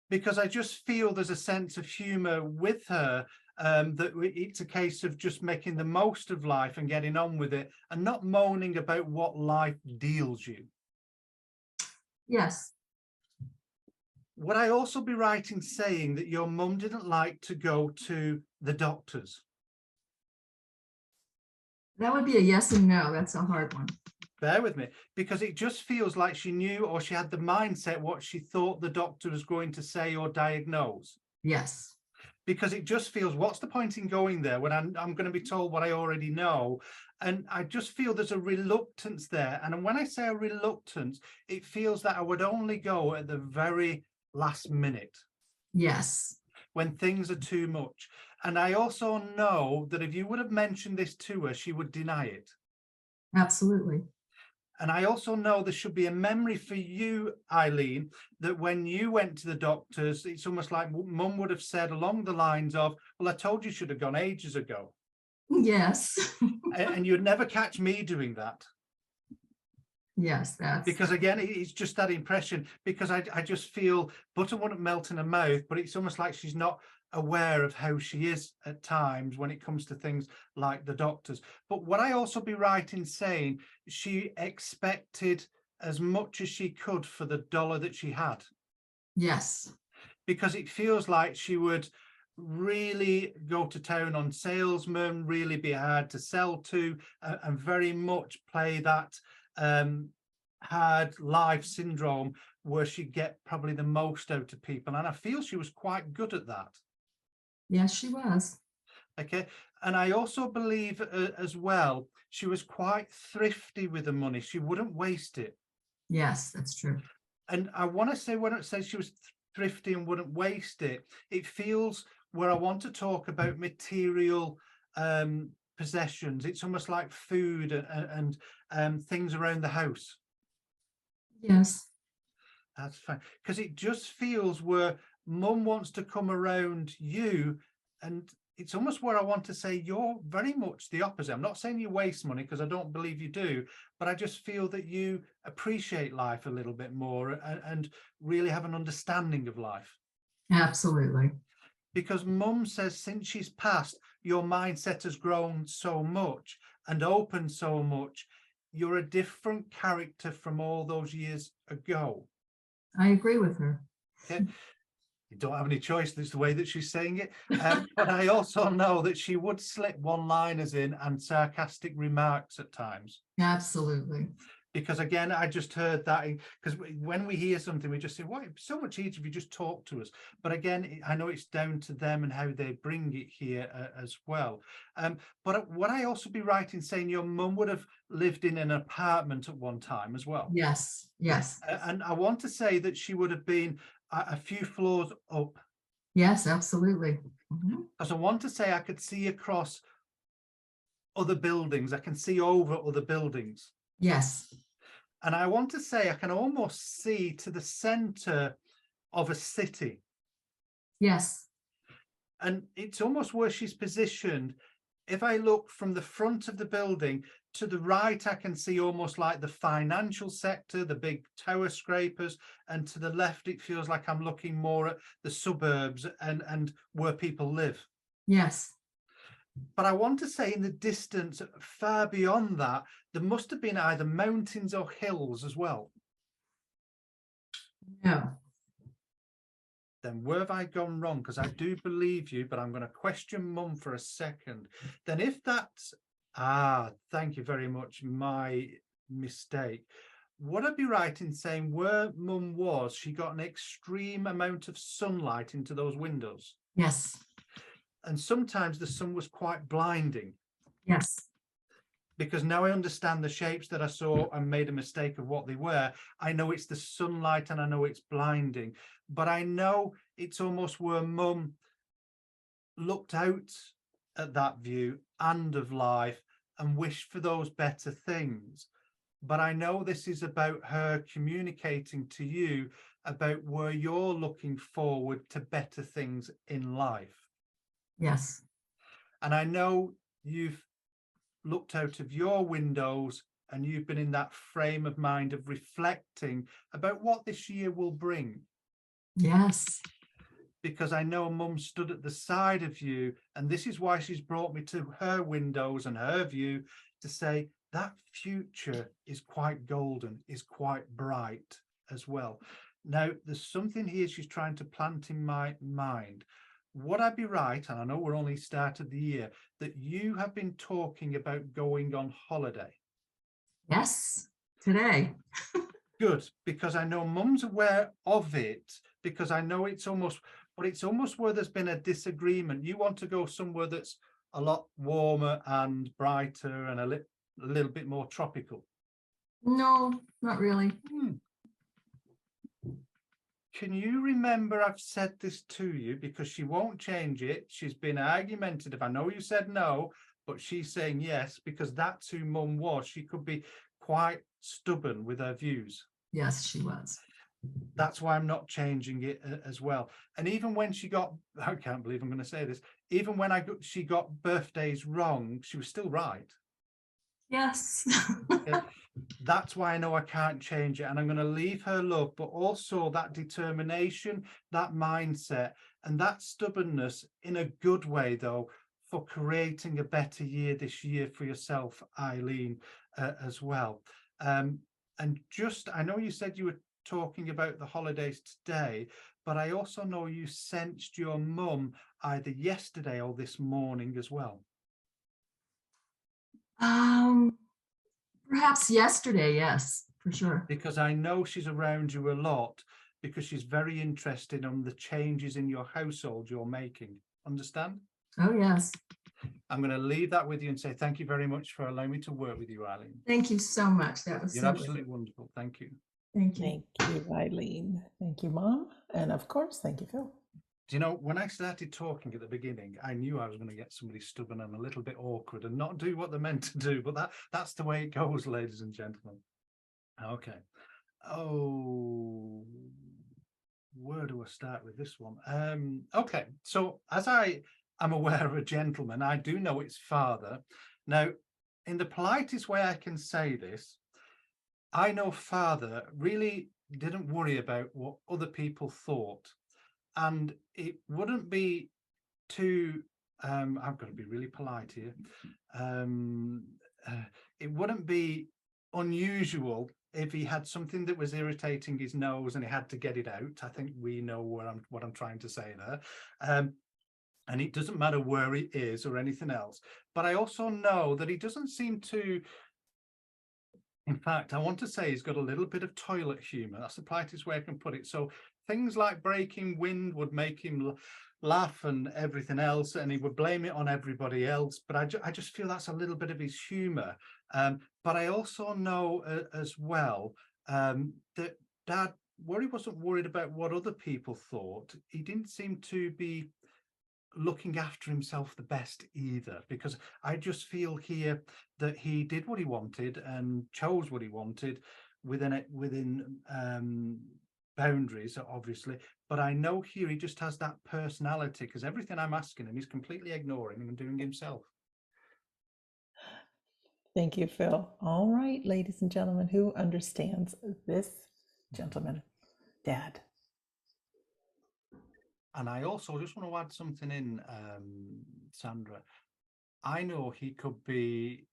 Because I just feel there's a sense of humor with her, that it's a case of just making the most of life and getting on with it and not moaning about what life deals you. Yes. Would I also be right in saying that your mum didn't like to go to the doctors? That would be a yes and no. That's a hard one. Bear with me, because it just feels like she knew, or she had the mindset what she thought the doctor was going to say or diagnose. Yes. Because it just feels, what's the point in going there when I'm going to be told what I already know? And I just feel there's a reluctance there. And when I say a reluctance, it feels that I would only go at the very last minute. Yes. When things are too much. And I also know that if you would have mentioned this to her, she would deny it. Absolutely. And I also know there should be a memory for you, Eileen, that when you went to the doctors, it's almost like mum would have said along the lines of, well, I told you should have gone ages ago. Yes. And you'd never catch me doing that. Yes, that's Because again, it's just that impression, because I just feel butter wouldn't melt in her mouth, but it's almost like she's not aware of how she is at times when it comes to things like the doctors. But would I also be right in saying she expected as much as she could for the dollar that she had? yes. Because it feels like she would really go to town on salesmen, really be hard to sell to, and very much play that hard life syndrome where she'd get probably the most out of people. And I feel she was quite good at that. Yes, she was. Okay. And I also believe as well, she was quite thrifty with the money. She wouldn't waste it. Yes, that's true. And I want to say, when it says she was thrifty and wouldn't waste it, it feels where I want to talk about material possessions. It's almost like food and things around the house. Yes. That's fine, because it just feels where mum wants to come around you, and it's almost where I want to say you're very much the opposite. I'm not saying you waste money, because I don't believe you do, but I just feel that you appreciate life a little bit more and really have an understanding of life. Absolutely. Because mum says since she's passed, your mindset has grown so much and opened so much. You're a different character from all those years ago. I agree with her. Okay. You don't have any choice. That's the way that she's saying it. But I also know that she would slip one-liners in and sarcastic remarks at times. Absolutely. Because again, I just heard that, because when we hear something, we just say, "Why, it's so much easier if you just talk to us." But again, I know it's down to them and how they bring it here as well. But would I also be right in saying your mum would have lived in an apartment at one time as well? Yes. Yes. And I want to say that she would have been a few floors up, Yes, absolutely. Mhm. because I want to say I could see across other buildings. I can see over other buildings. Yes. And I want to say I can almost see to the center of a city. Yes. And it's almost where she's positioned. If I look from the front of the building to the right, I can see almost like the financial sector, the big tower scrapers. And to the left, it feels like I'm looking more at the suburbs and where people live. Yes. But I want to say in the distance, far beyond that, there must have been either mountains or hills as well. No. Then where have I gone wrong? Because I do believe you, but I'm going to question mum for a second. Then if that's, thank you very much, my mistake. Would I be right in saying where mum was, she got an extreme amount of sunlight into those windows? Yes. And sometimes the sun was quite blinding. Yes. Because now I understand the shapes that I saw and made a mistake of what they were. I know it's the sunlight and I know it's blinding, but I know it's almost where mum looked out at that view and of life and wished for those better things. But I know this is about her communicating to you about where you're looking forward to better things in life. Yes. And I know you've looked out of your windows and you've been in that frame of mind of reflecting about what this year will bring. Yes. Because I know mum stood at the side of you, and this is why she's brought me to her windows and her view to say that future is quite golden, is quite bright as well. Now, there's something here she's trying to plant in my mind. Would I be right, and I know we're only started the year, that you have been talking about going on holiday? Yes. Today. Good, because I know mum's aware of it, because I know it's almost, but it's almost where there's been a disagreement. You want to go somewhere that's a lot warmer and brighter and a little bit more tropical. No, not really. Can you remember I've said this to you, because she won't change it. She's been argumentative. I know you said no, but she's saying yes, because that's who mum was. She could be quite stubborn with her views. Yes, she was. That's why I'm not changing it as well. And even when she got, I can't believe I'm going to say this, even when she got birthdays wrong, she was still right. Yes. Okay? That's why I know I can't change it, and I'm going to leave her love, but also that determination, that mindset, and that stubbornness in a good way, though, for creating a better year this year for yourself, Eileen, as well. And just, I know you said you were talking about the holidays today, but I also know you sensed your mum either yesterday or this morning as well. Perhaps yesterday, yes, for sure. Because I know she's around you a lot, because she's very interested in the changes in your household you're making. Understand? Oh, yes. I'm going to leave that with you and say thank you very much for allowing me to work with you, Eileen. Thank you so much. That was You're so absolutely good. wonderful. Thank you. Thank you. Thank you, Eileen. Thank you, Mom. And of course, thank you, Phil. Do you know, when I started talking at the beginning, I knew I was going to get somebody stubborn and a little bit awkward and not do what they're meant to do. But that's the way it goes, ladies and gentlemen. Okay. Oh, where do I start with this one? Okay, so as I am aware of a gentleman, I do know it's father. Now, in the politest way I can say this, I know father really didn't worry about what other people thought, and it wouldn't be too I've got to be really polite here. It wouldn't be unusual if he had something that was irritating his nose and he had to get it out. I think we know what I'm trying to say there. And it doesn't matter where it is or anything else. But I also know that he doesn't seem to, in fact, I want to say he's got a little bit of toilet humor. That's the politest way I can put it. So things like breaking wind would make him laugh and everything else, and he would blame it on everybody else. But I just feel that's a little bit of his humor. But I also know as well that Dad, where he wasn't worried about what other people thought, he didn't seem to be looking after himself the best either, because I just feel here that he did what he wanted and chose what he wanted within boundaries, obviously. But I know here he just has that personality, because everything I'm asking him, he's completely ignoring and doing himself. Thank you, Phil. All right, ladies and gentlemen, who understands this gentleman, Dad? And I also just want to add something in, Sandra. I know he could be,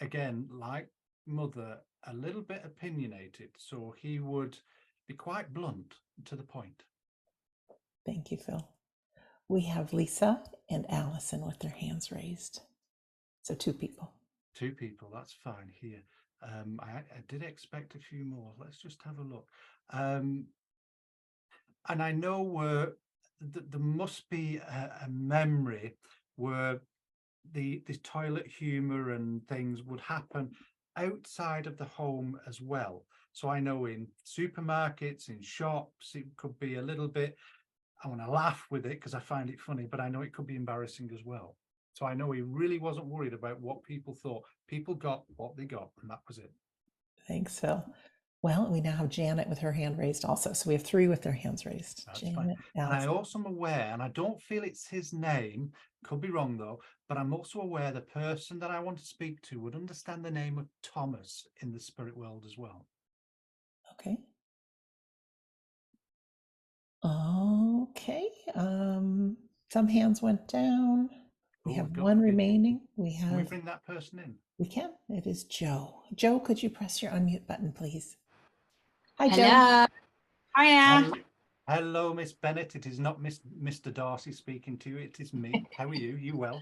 again, like Mother, a little bit opinionated, so he would be quite blunt to the point. Thank you, Phil. We have Lisa and Allison with their hands raised. So 2 people. 2 people, that's fine here. I did expect a few more. Let's just have a look. And I know there must be a memory where the toilet humor and things would happen outside of the home as well. So I know in supermarkets, in shops, it could be a little bit, I want to laugh with it because I find it funny, but I know it could be embarrassing as well. So I know he really wasn't worried about what people thought. People got what they got, and that was it. Thanks, Phil. Well, we now have Janet with her hand raised also. So we have 3 with their hands raised. That's Janet, fine. And I Allison. also am aware, and I don't feel it's his name, could be wrong though, but I'm also aware the person that I want to speak to would understand the name of Thomas in the spirit world as well. Okay. Okay. Some hands went down. We Oh, have we've got 1 people. remaining. Can we bring that person in? We can. It is Joe. Joe, could you press your unmute button, please? Hi, Joe. Hello. Hiya. Hello, Miss Bennett. It is not Mr. Darcy speaking to you. It is me. How are you? You well?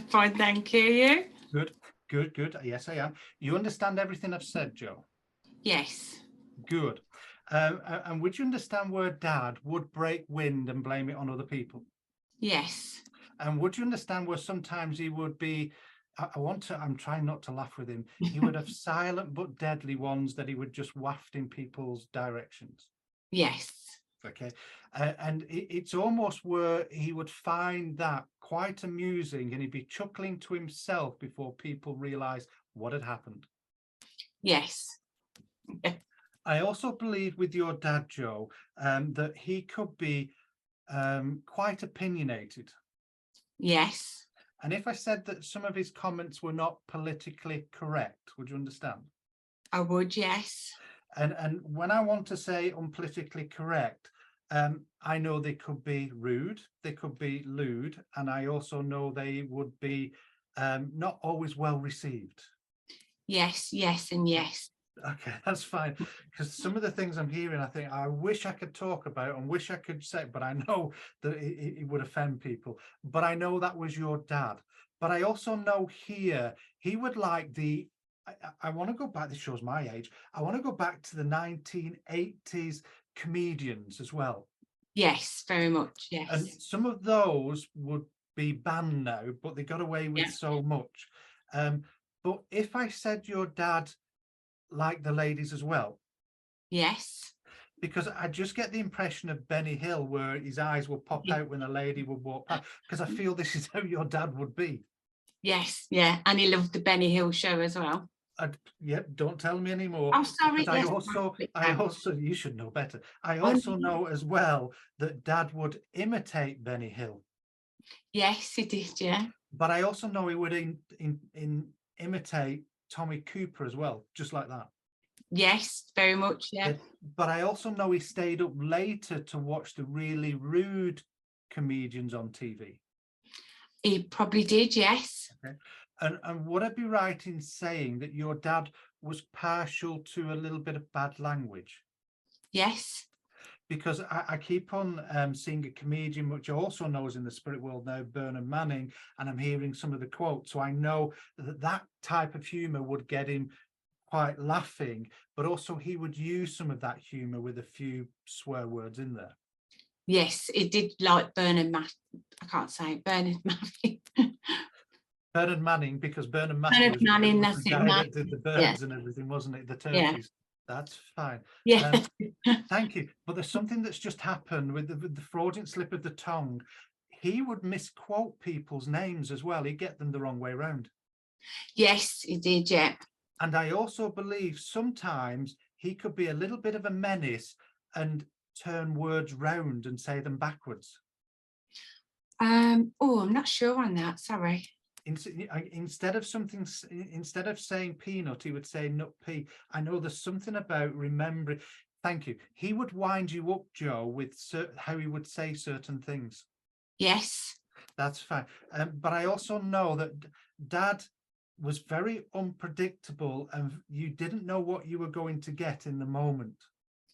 Fine, thank you. You? Good, good, good. Yes, I am. You understand everything I've said, Joe? Yes. Good. And would you understand where Dad would break wind and blame it on other people? Yes. And would you understand where sometimes he would be, I'm trying not to laugh with him, he would have silent but deadly ones that he would just waft in people's directions? Yes. Okay. And it's almost where he would find that quite amusing and he'd be chuckling to himself before people realize what had happened. Yes. I also believe with your dad, Joe, that he could be quite opinionated. Yes. And if I said that some of his comments were not politically correct, would you understand? I would, yes. And when I want to say unpolitically correct, I know they could be rude, they could be lewd, and I also know they would be not always well received. Yes, yes, and yes. Okay, that's fine. Because some of the things I'm hearing, I think I wish I could talk about and wish I could say, but I know that it would offend people. But I know that was your dad. But I also know here he would like the. I want to go back. This shows my age. I want to go back to the 1980s comedians as well. Yes, very much. And Yes. some of those would be banned now, but they got away with Yeah. so much. But if I said your dad like the ladies as well, Yes. because I just get the impression of Benny Hill where his eyes will pop Yeah. out when a lady would walk past, because I feel this is how your dad would be. Yes. Yeah. And he loved the Benny Hill show as well. Yep, don't tell me anymore. I'm sorry. Because Yes. I also, you should know better. I Oh, also no. know as well that Dad would imitate Benny Hill, Yes, he did. Yeah. but I also know he would imitate Tommy Cooper as well, just like that. Yes, very much. Yeah. But I also know he stayed up later to watch the really rude comedians on TV. He probably did. Yes. Okay. And would I be right in saying that your dad was partial to a little bit of bad language? Yes. Because I keep on seeing a comedian, which I also know is in the spirit world now, Bernard Manning, and I'm hearing some of the quotes. So I know that that type of humor would get him quite laughing, but also he would use some of that humor with a few swear words in there. Yes, it did like Bernard I can't say it, Bernard Manning. Bernard Manning, because Bernard Manning Bernard Manning, was that's the it. guy Manning. that did the Yeah. birds and everything, wasn't it? The Yeah. turkeys. That's fine. Yeah. Thank you. But there's something that's just happened with the fraudulent slip of the tongue. He would misquote people's names as well. He'd get them the wrong way around. Yes, he did. Yeah. And I also believe sometimes he could be a little bit of a menace and turn words round and say them backwards. Oh, I'm not sure on that. Sorry. Instead of saying peanut, he would say nut pea. I know there's something about remembering. Thank you. He would wind you up, Joe, with how he would say certain things. Yes. That's fine. But I also know that Dad was very unpredictable and you didn't know what you were going to get in the moment.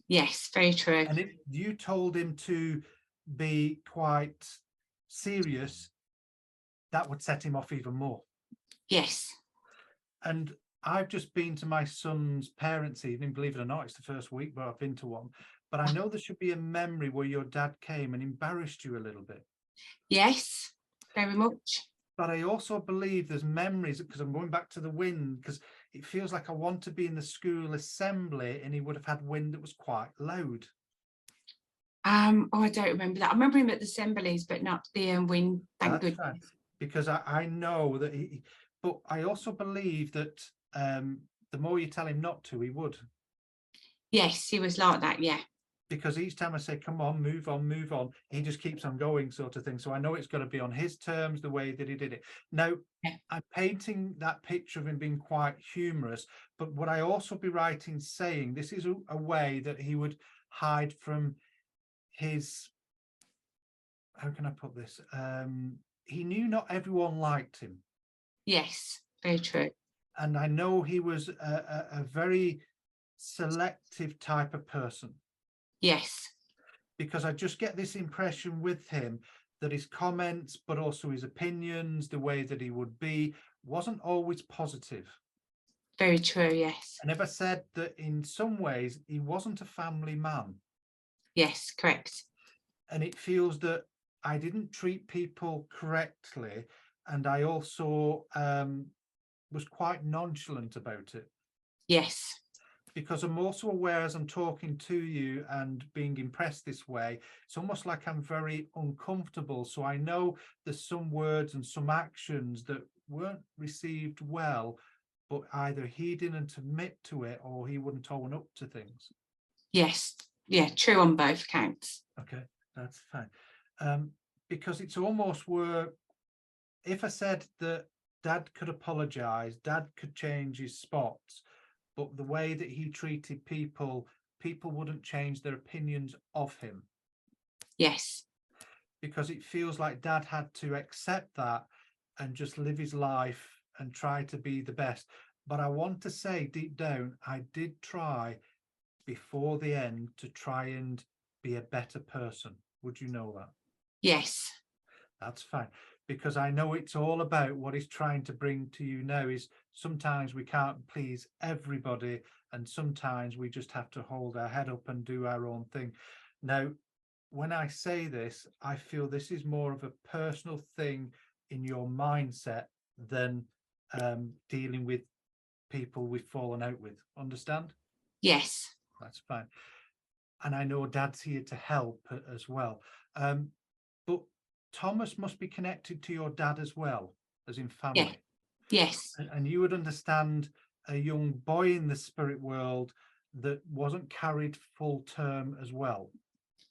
Yes, very true. And if you told him to be quite serious, that would set him off even more. Yes. And I've just been to my son's parents' evening, believe it or not, it's the first week, but I've been to one. But I know there should be a memory where your dad came and embarrassed you a little bit. Yes, very much. But I also believe there's memories, because I'm going back to the wind, because it feels like I want to be in the school assembly and he would have had wind that was quite loud. Oh, I don't remember that. I remember him at the assemblies, but not the wind. Thank goodness. Fine. Because I know that but I also believe that the more you tell him not to, he would. Yes, he was like that. Yeah. Because each time I say, come on, move on, he just keeps on going, sort of thing. So I know it's got to be on his terms, the way that he did it. Now, yeah. I'm painting that picture of him being quite humorous, but would I also be right in saying this is a way that he would hide from his, how can I put this? He knew not everyone liked him. Yes, very true. And I know he was a very selective type of person. Yes. Because I just get this impression with him that his comments, but also his opinions, the way that he would be, wasn't always positive. Very true, yes. I never said that in some ways he wasn't a family man. Yes, correct. And it feels that I didn't treat people correctly. And I also was quite nonchalant about it. Yes. Because I'm also aware as I'm talking to you and being impressed this way, it's almost like I'm very uncomfortable. So I know there's some words and some actions that weren't received well, but either he didn't admit to it or he wouldn't own up to things. Yes. Yeah, true on both counts. Okay, that's fine. Because it's almost where, if I said that Dad could apologize, Dad could change his spots, but the way that he treated people, people wouldn't change their opinions of him, Yes. because it feels like Dad had to accept that and just live his life and try to be the best. But I want to say deep down, I did try before the end to try and be a better person. Would you know that? Yes. That's fine, because I know it's all about what he's trying to bring to you now is sometimes we can't please everybody, and sometimes we just have to hold our head up and do our own thing. Now, when I say this, I feel this is more of a personal thing in your mindset than dealing with people we've fallen out with. Understand? Yes. That's fine. And I know Dad's here to help as well. But Thomas must be connected to your dad as well, as in family. Yes. And you would understand a young boy in the spirit world that wasn't carried full term as well.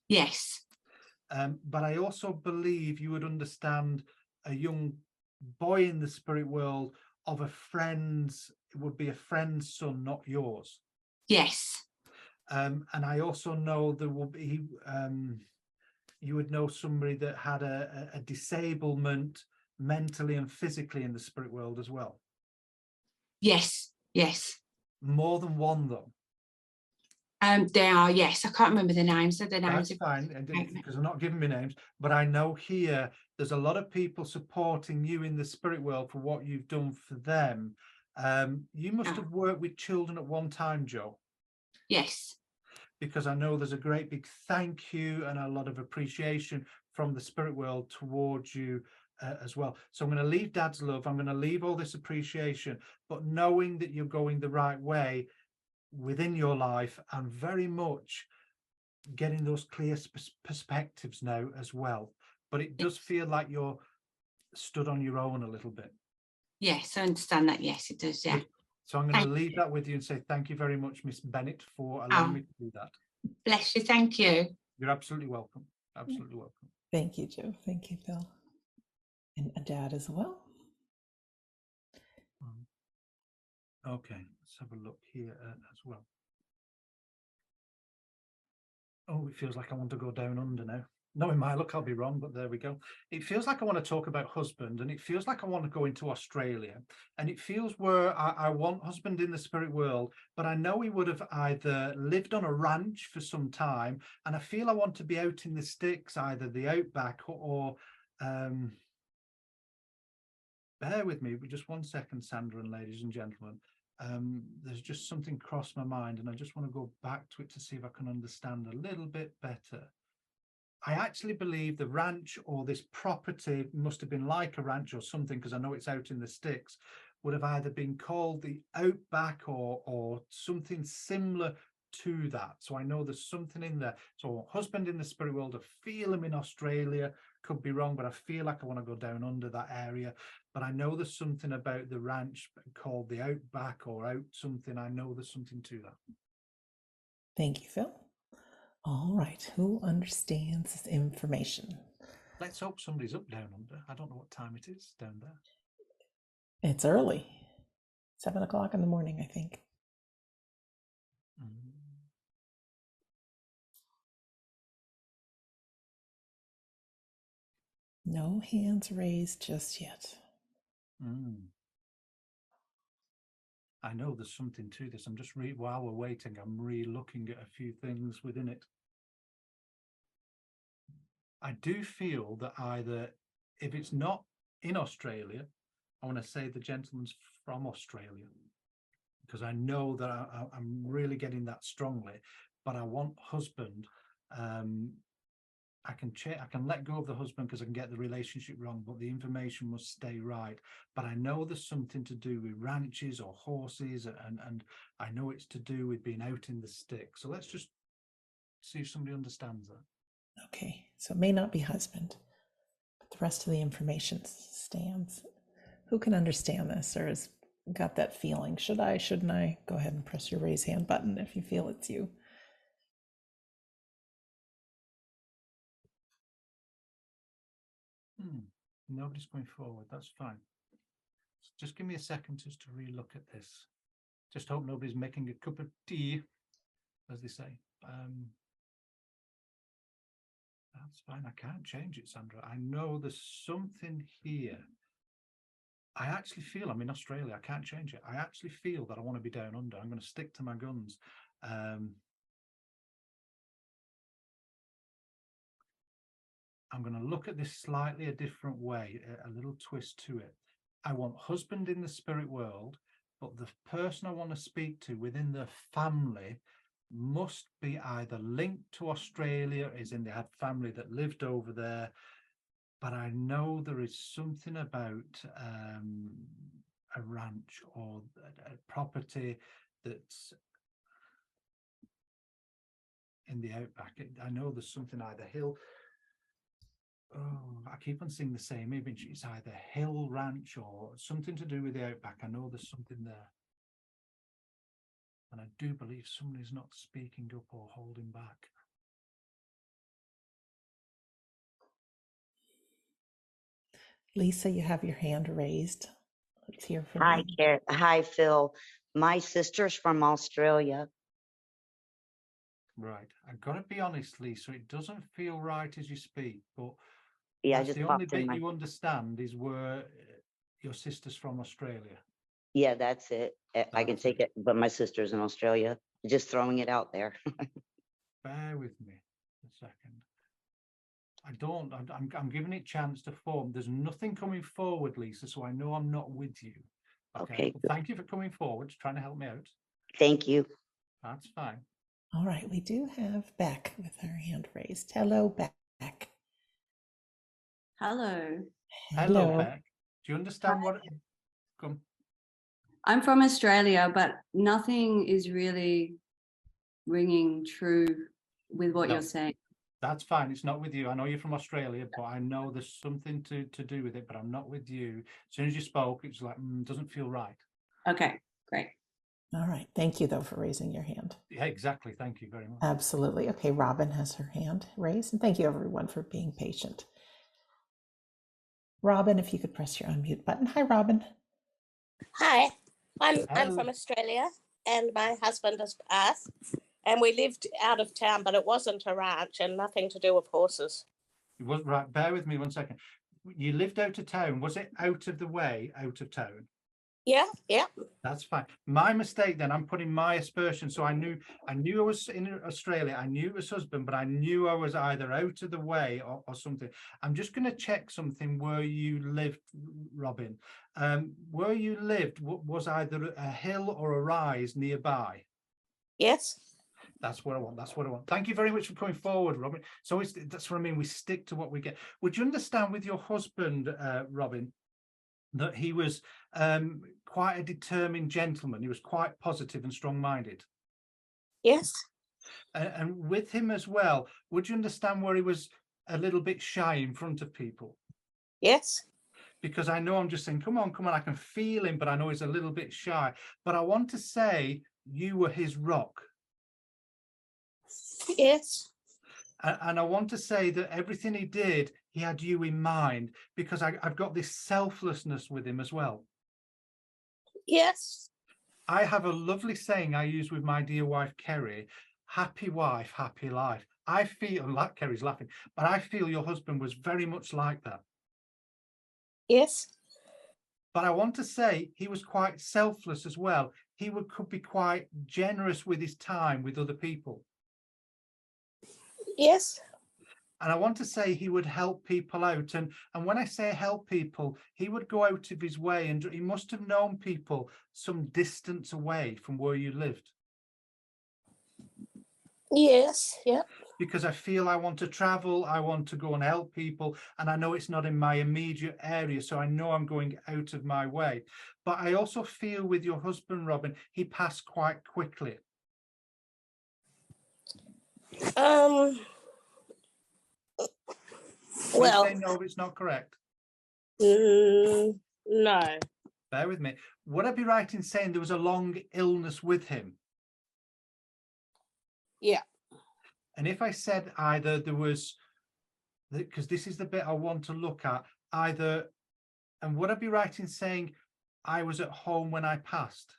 Yes. But I also believe you would understand a young boy in the spirit world of a friend's, it would be a friend's son, not yours. Yes. And I also know there will be, you would know somebody that had a disablement mentally and physically in the spirit world as well. Yes. Yes. More than one, though. They are, yes. I can't remember the names of the names. That's fine, because I'm not giving me names, but I know here there's a lot of people supporting you in the spirit world for what you've done for them. You must have worked with children at one time, Joe. Yes. Because I know there's a great big thank you and a lot of appreciation from the spirit world towards you as well. So I'm going to leave Dad's love. I'm going to leave all this appreciation, but knowing that you're going the right way within your life and very much getting those clear perspectives now as well. But it does feel like you're stood on your own a little bit. Yes, I understand that. Yes, it does. Yeah. So I'm going to leave that with you and say thank you very much, Miss Bennett, for allowing me to do that. Bless you. Thank you. You're absolutely welcome. Absolutely welcome. Thank you, Joe. Thank you, Phil. And Dad as well. Okay, let's have a look here as well. Oh, it feels like I want to go down under now. Knowing my luck, I'll be wrong, but there we go. It feels like I want to talk about husband, and it feels like I want to go into Australia. And it feels where I want husband in the spirit world, but I know he would have either lived on a ranch for some time, and I feel I want to be out in the sticks, either the outback or bear with me, but just 1 second, Sandra and ladies and gentlemen. There's just something crossed my mind, and I just want to go back to it to see if I can understand a little bit better. I actually believe the ranch or this property must have been like a ranch or something, because I know it's out in the sticks, would have either been called the outback or something similar to that. So I know there's something in there. So husband in the spirit world, I feel him in Australia, could be wrong, but I feel like I want to go down under that area. But I know there's something about the ranch called the outback or out something. I know there's something to that. Thank you, Phil. All right, who understands this information? Let's hope somebody's up down under. I don't know what time it is down there. It's early. 7 o'clock in the morning, I think. No hands raised just yet. I know there's something to this. I'm just while we're waiting, I'm re-looking at a few things within it. I do feel that either, if it's not in Australia, I want to say the gentleman's from Australia, because I know that I'm really getting that strongly. But I want husband. I can let go of the husband because I can get the relationship wrong, but the information must stay right. But I know there's something to do with ranches or horses, and I know it's to do with being out in the sticks. So let's just see if somebody understands that. Okay, so it may not be husband, but the rest of the information stands. Who can understand this or has got that feeling? Should I, shouldn't I? Go ahead and press your raise hand button if you feel it's you. Nobody's going forward. That's fine. Just give me a second just to relook at this. Just hope nobody's making a cup of tea, as they say. That's fine. I can't change it, Sandra. I know there's something here. I actually feel I'm in Australia. I can't change it. I actually feel that I want to be down under. I'm going to stick to my guns. I'm going to look at this slightly a different way, a little twist to it. I want husband in the spirit world, but the person I want to speak to within the family must be either linked to Australia, as in they had family that lived over there, but I know there is something about a ranch or a property that's in the outback. I know there's something either hill. Oh, I keep on seeing the same image. It's either hill ranch or something to do with the outback. I know there's something there. And I do believe somebody's not speaking up or holding back. Lisa, you have your hand raised. Let's hear from Hi, you. Hi, Phil. My sister's from Australia. Right. I've got to be honest, Lisa, it doesn't feel right as you speak, but Yeah, I that's just the only popped in bit my. you understand is where your sister's from Australia. Yeah, that's it. I can That's take it, but my sister's in Australia. Just throwing it out there. Bear with me a second. I'm giving it chance to form. There's nothing coming forward, Lisa, so I know I'm not with you. Okay, Well, thank you for coming forward, trying to help me out. thank you. That's fine. All right, we do have Beck with her hand raised. Hello, Beck. Hello. Hello, Beck. Do you understand what? Come. I'm from Australia, but nothing is really ringing true with what No. you're saying. That's fine. It's not with you. I know you're from Australia, but I know there's something to do with it, but I'm not with you. As soon as you spoke, it's like, doesn't feel right. Okay, great. All right. Thank you, though, for raising your hand. Yeah, exactly. Thank you very much. Absolutely. Okay, Robin has her hand raised. And thank you, everyone, for being patient. Robin, if you could press your unmute button. Hi, Robin. Hi, I'm Hello. from Australia, and my husband is Perth, and we lived out of town, but it wasn't a ranch and nothing to do with horses. It was right. Bear with me one second. You lived out of town. Was it out of the way, out of town? Yeah. That's fine. My mistake then. I'm putting my aspersion. So I knew I was in Australia. I knew it was husband, but I knew I was either out of the way or something. I'm just going to check something where you lived, Robin. Where you lived was either a hill or a rise nearby. Yes. That's what I want. That's what I want. Thank you very much for coming forward, Robin. So that's what I mean. We stick to what we get. Would you understand with your husband, Robin, that he was quite a determined gentleman? He was quite positive and strong-minded. Yes. And with him as well, would you understand where he was a little bit shy in front of people? Yes. Because I know I'm just saying, come on, I can feel him, but I know he's a little bit shy. But I want to say you were his rock. Yes. And I want to say that everything he did, he had you in mind, because I've got this selflessness with him as well. Yes. I have a lovely saying I use with my dear wife, Kerry: happy wife, happy life. I feel, like Kerry's laughing, but I feel your husband was very much like that. Yes. But I want to say he was quite selfless as well. He could be quite generous with his time with other people. Yes. And I want to say he would help people out. And when I say help people, he would go out of his way, and he must have known people some distance away from where you lived. Yes. Yeah. Because I feel I want to travel, I want to go and help people, and I know it's not in my immediate area, so I know I'm going out of my way. But I also feel with your husband, Robin, he passed quite quickly. Well, say no, it's not correct. no. Bear with me. Would I be right in saying there was a long illness with him? Yeah. And if I said either there was because this is the bit I want to look at either. And would I be right in saying I was at home when I passed?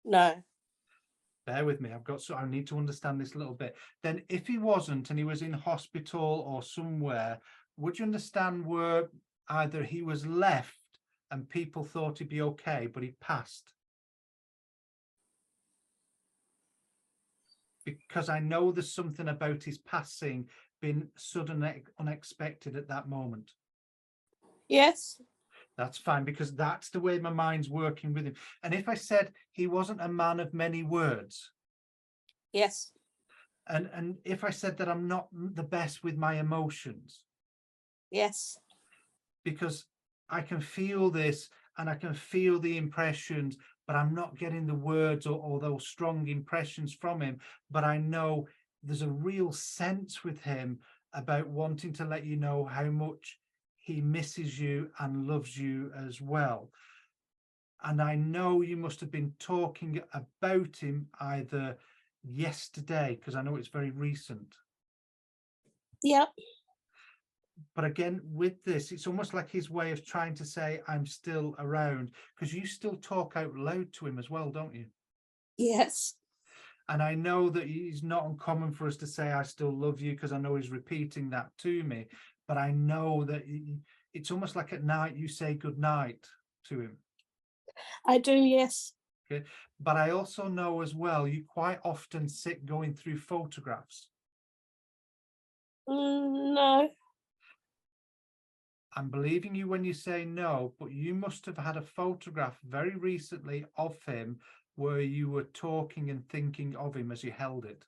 No. Bear with me. I need to understand this a little bit. Then if he wasn't and he was in hospital or somewhere, would you understand where either he was left and people thought he'd be okay, but he passed? Because I know there's something about his passing being sudden, unexpected at that moment. Yes. That's fine, because that's the way my mind's working with him. And if I said he wasn't a man of many words, Yes. and if I said that I'm not the best with my emotions, Yes. because I can feel this and I can feel the impressions, but I'm not getting the words or those strong impressions from him. But I know there's a real sense with him about wanting to let you know how much he misses you and loves you as well. And I know you must have been talking about him either yesterday, because I know it's very recent. Yep. But again, with this, it's almost like his way of trying to say, I'm still around, because you still talk out loud to him as well, don't you? Yes. And I know that it's not uncommon for us to say, I still love you, because I know he's repeating that to me. But I know that it's almost like at night you say good night to him. I do. Yes. Okay. But I also know as well, you quite often sit going through photographs. No. I'm believing you when you say no, but you must have had a photograph very recently of him where you were talking and thinking of him as you held it.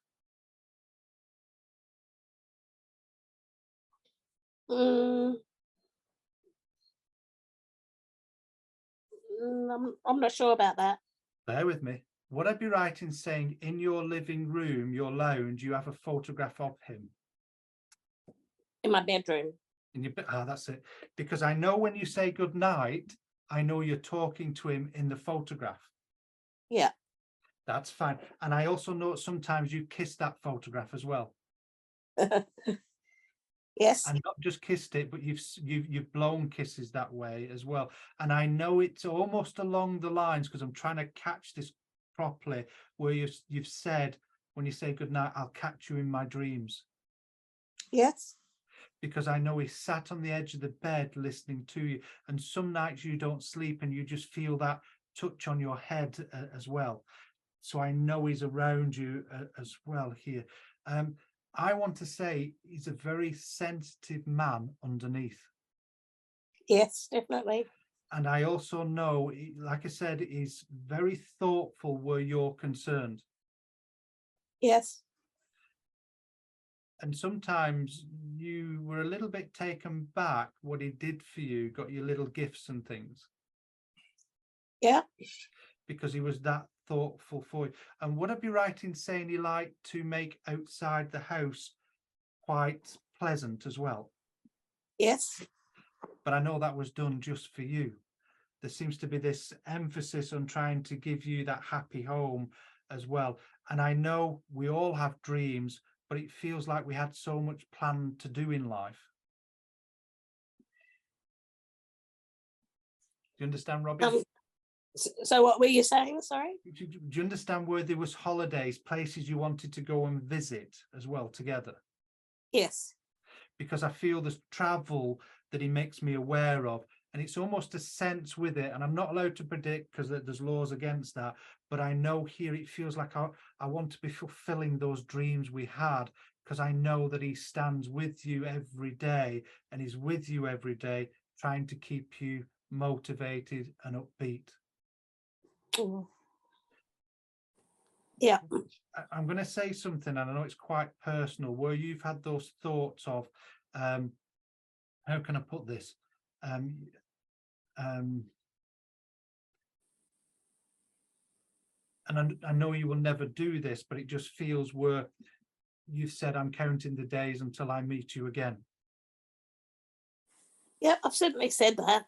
I'm not sure about that. Bear with me. Would I be right in saying in your living room, your lounge, you have a photograph of him? In my bedroom. That's it. Because I know when you say good night, I know you're talking to him in the photograph. Yeah. That's fine. And I also know sometimes you kiss that photograph as well. Yes. And not just kissed it, but you've blown kisses that way as well. And I know it's almost along the lines, because I'm trying to catch this properly, where you've said when you say good night, I'll catch you in my dreams. Yes. Because I know he sat on the edge of the bed listening to you, and some nights you don't sleep and you just feel that touch on your head as well. So I know he's around you as well here. I want to say he's a very sensitive man underneath. Yes, definitely. And I also know, like I said, he's very thoughtful where you're concerned. Yes. And sometimes you were a little bit taken back what he did for you, got you little gifts and things. Yeah. Because he was that thoughtful for you. And would I be right in saying he liked to make outside the house quite pleasant as well? Yes. But I know that was done just for you. There seems to be this emphasis on trying to give you that happy home as well. And I know we all have dreams, but it feels like we had so much planned to do in life. Do you understand, Robbie? So what were you saying? Sorry. Do you understand where there was holidays, places you wanted to go and visit as well together? Yes. Because I feel there's travel that he makes me aware of, and it's almost a sense with it, and I'm not allowed to predict because there's laws against that, but I know here it feels like I want to be fulfilling those dreams we had, because I know that he stands with you every day, and he's with you every day trying to keep you motivated and upbeat. Yeah. I'm going to say something, and I know it's quite personal, where you've had those thoughts of, how can I put this? And I know you will never do this, but it just feels where you've said, I'm counting the days until I meet you again. Yeah, I've certainly said that.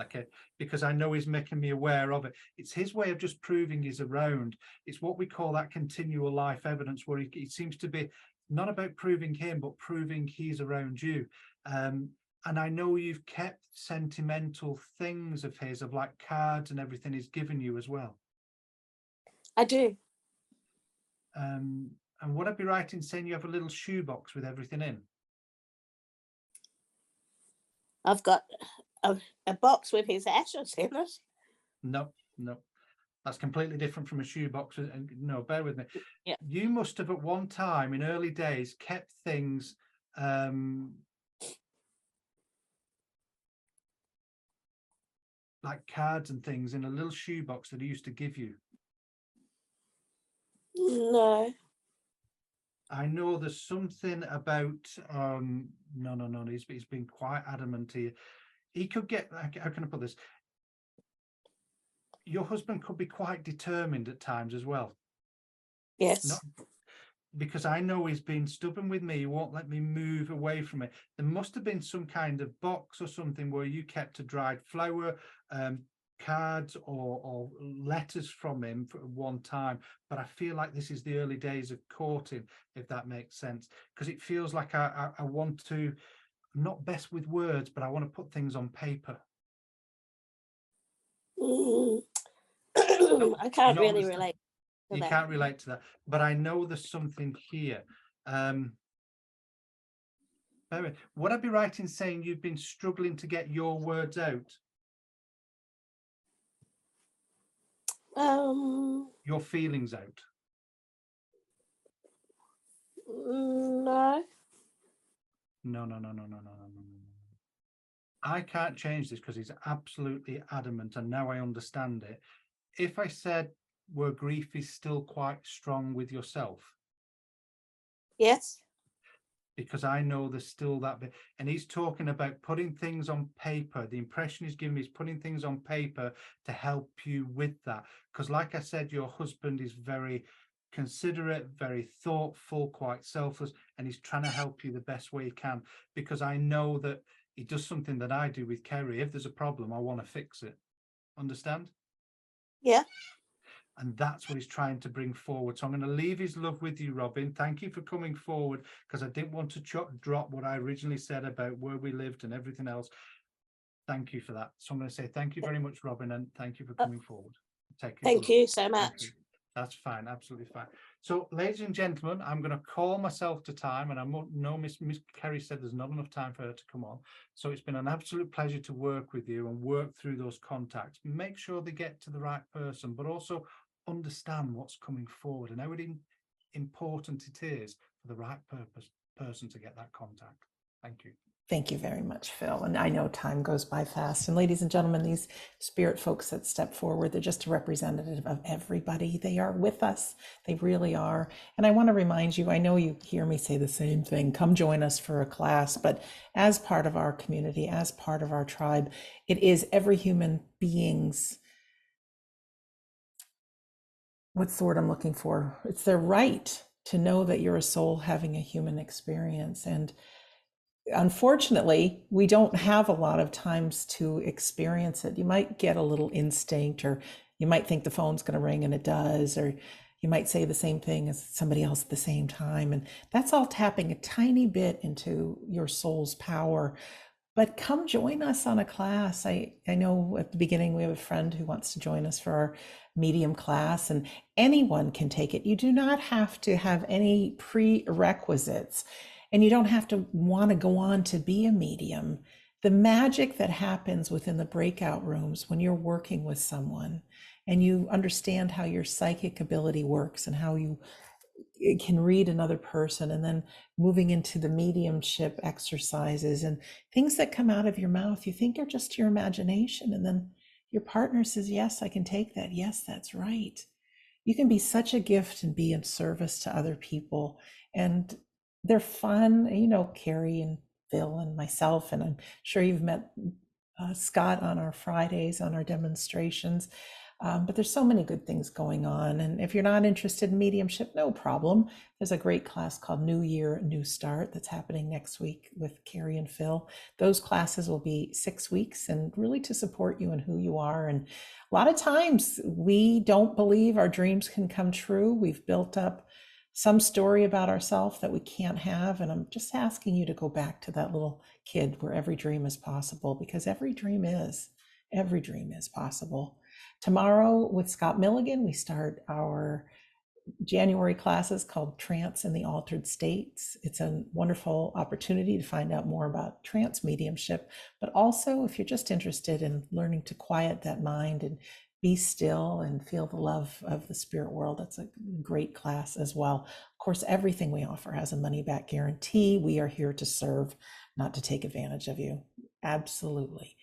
Okay, because I know he's making me aware of it. It's his way of just proving he's around. It's what we call that continual life evidence, where he seems to be not about proving him, but proving he's around you. And I know you've kept sentimental things of his, of like cards and everything he's given you as well. I do. And would I be right in saying you have a little shoebox with everything in? I've got a box with his ashes in it. No, that's completely different from a shoebox. And no, bear with me. Yeah. You must have at one time in early days kept things like cards and things in a little shoebox that he used to give you. No. I know there's something about no, he's been quite adamant here. He could get, how can I put this? Your husband could be quite determined at times as well. Yes. Not, because I know he's been stubborn with me. He won't let me move away from it. There must have been some kind of box or something where you kept a dried flower, cards or letters from him for one time. But I feel like this is the early days of courting, if that makes sense, because it feels like I want to, I'm not best with words, but I want to put things on paper. I can't really relate to you that. can't relate to that, but I know there's something here. Would I be right in saying you've been struggling to get your words out? Your feelings out? No. No. I can't change this because he's absolutely adamant, and now I understand it. If I said where grief is still quite strong with yourself. Yes. Because I know there's still that bit, and he's talking about putting things on paper. The impression he's giving me is putting things on paper to help you with that. Because like I said, your husband is very considerate, very thoughtful, quite selfless, and he's trying to help you the best way he can. Because I know that he does something that I do with Kerry. If there's a problem, I want to fix it. Understand? Yeah. And that's what he's trying to bring forward. So I'm going to leave his love with you, Robin. Thank you for coming forward, because I didn't want to drop what I originally said about where we lived and everything else. Thank you for that. So I'm going to say thank you very much, Robin, and thank you for coming forward. Thank you so much. That's fine, absolutely fine. So, ladies and gentlemen, I'm going to call myself to time, and I know Miss Kerry said there's not enough time for her to come on. So it's been an absolute pleasure to work with you and work through those contacts. Make sure they get to the right person, but also understand what's coming forward and how important it is for the right person to get that contact. Thank you. Thank you very much, Phil. And I know time goes by fast. And ladies and gentlemen, these spirit folks that step forward, they're just a representative of everybody. They are with us. They really are. And I want to remind you, I know you hear me say the same thing, come join us for a class, but as part of our community, as part of our tribe, it is every human being's, what's the word I'm looking for? It's their right to know that you're a soul having a human experience. And unfortunately, we don't have a lot of times to experience it. You might get a little instinct, or you might think the phone's going to ring and it does, or you might say the same thing as somebody else at the same time. And that's all tapping a tiny bit into your soul's power. But come join us on a class. I know at the beginning we have a friend who wants to join us for our medium class, and anyone can take it. You do not have to have any prerequisites. And you don't have to want to go on to be a medium. The magic that happens within the breakout rooms when you're working with someone and you understand how your psychic ability works and how you can read another person, and then moving into the mediumship exercises and things that come out of your mouth, you think are just your imagination. And then your partner says, yes, I can take that. Yes, that's right. You can be such a gift and be in service to other people. And they're fun, you know, Kerry and Phil and myself, and I'm sure you've met Scott on our Fridays, on our demonstrations. But there's so many good things going on. And if you're not interested in mediumship, no problem. There's a great class called New Year, New Start that's happening next week with Kerry and Phil. Those classes will be 6 weeks, and really to support you and who you are. And a lot of times we don't believe our dreams can come true. We've built up some story about ourselves that we can't have. And I'm just asking you to go back to that little kid where every dream is possible, because every dream is possible. Tomorrow with Scott Milligan, we start our January classes called Trance in the Altered States. It's a wonderful opportunity to find out more about trance mediumship, but also if you're just interested in learning to quiet that mind and be still and feel the love of the spirit world, that's a great class as well. Of course, everything we offer has a money back guarantee. We are here to serve, not to take advantage of you. Absolutely.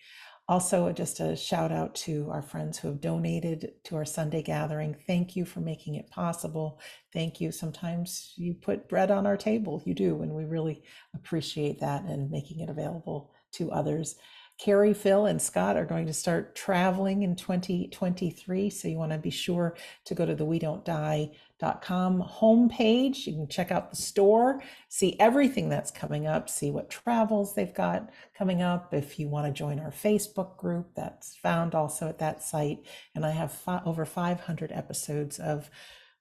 Also, just a shout out to our friends who have donated to our Sunday gathering. Thank you for making it possible. Thank you. Sometimes you put bread on our table. You do, and we really appreciate that and making it available to others. Kerry, Phil, and Scott are going to start traveling in 2023. So you want to be sure to go to the WeDon'tDie.com homepage. You can check out the store, see everything that's coming up, see what travels they've got coming up. If you want to join our Facebook group, that's found also at that site. And I have over 500 episodes of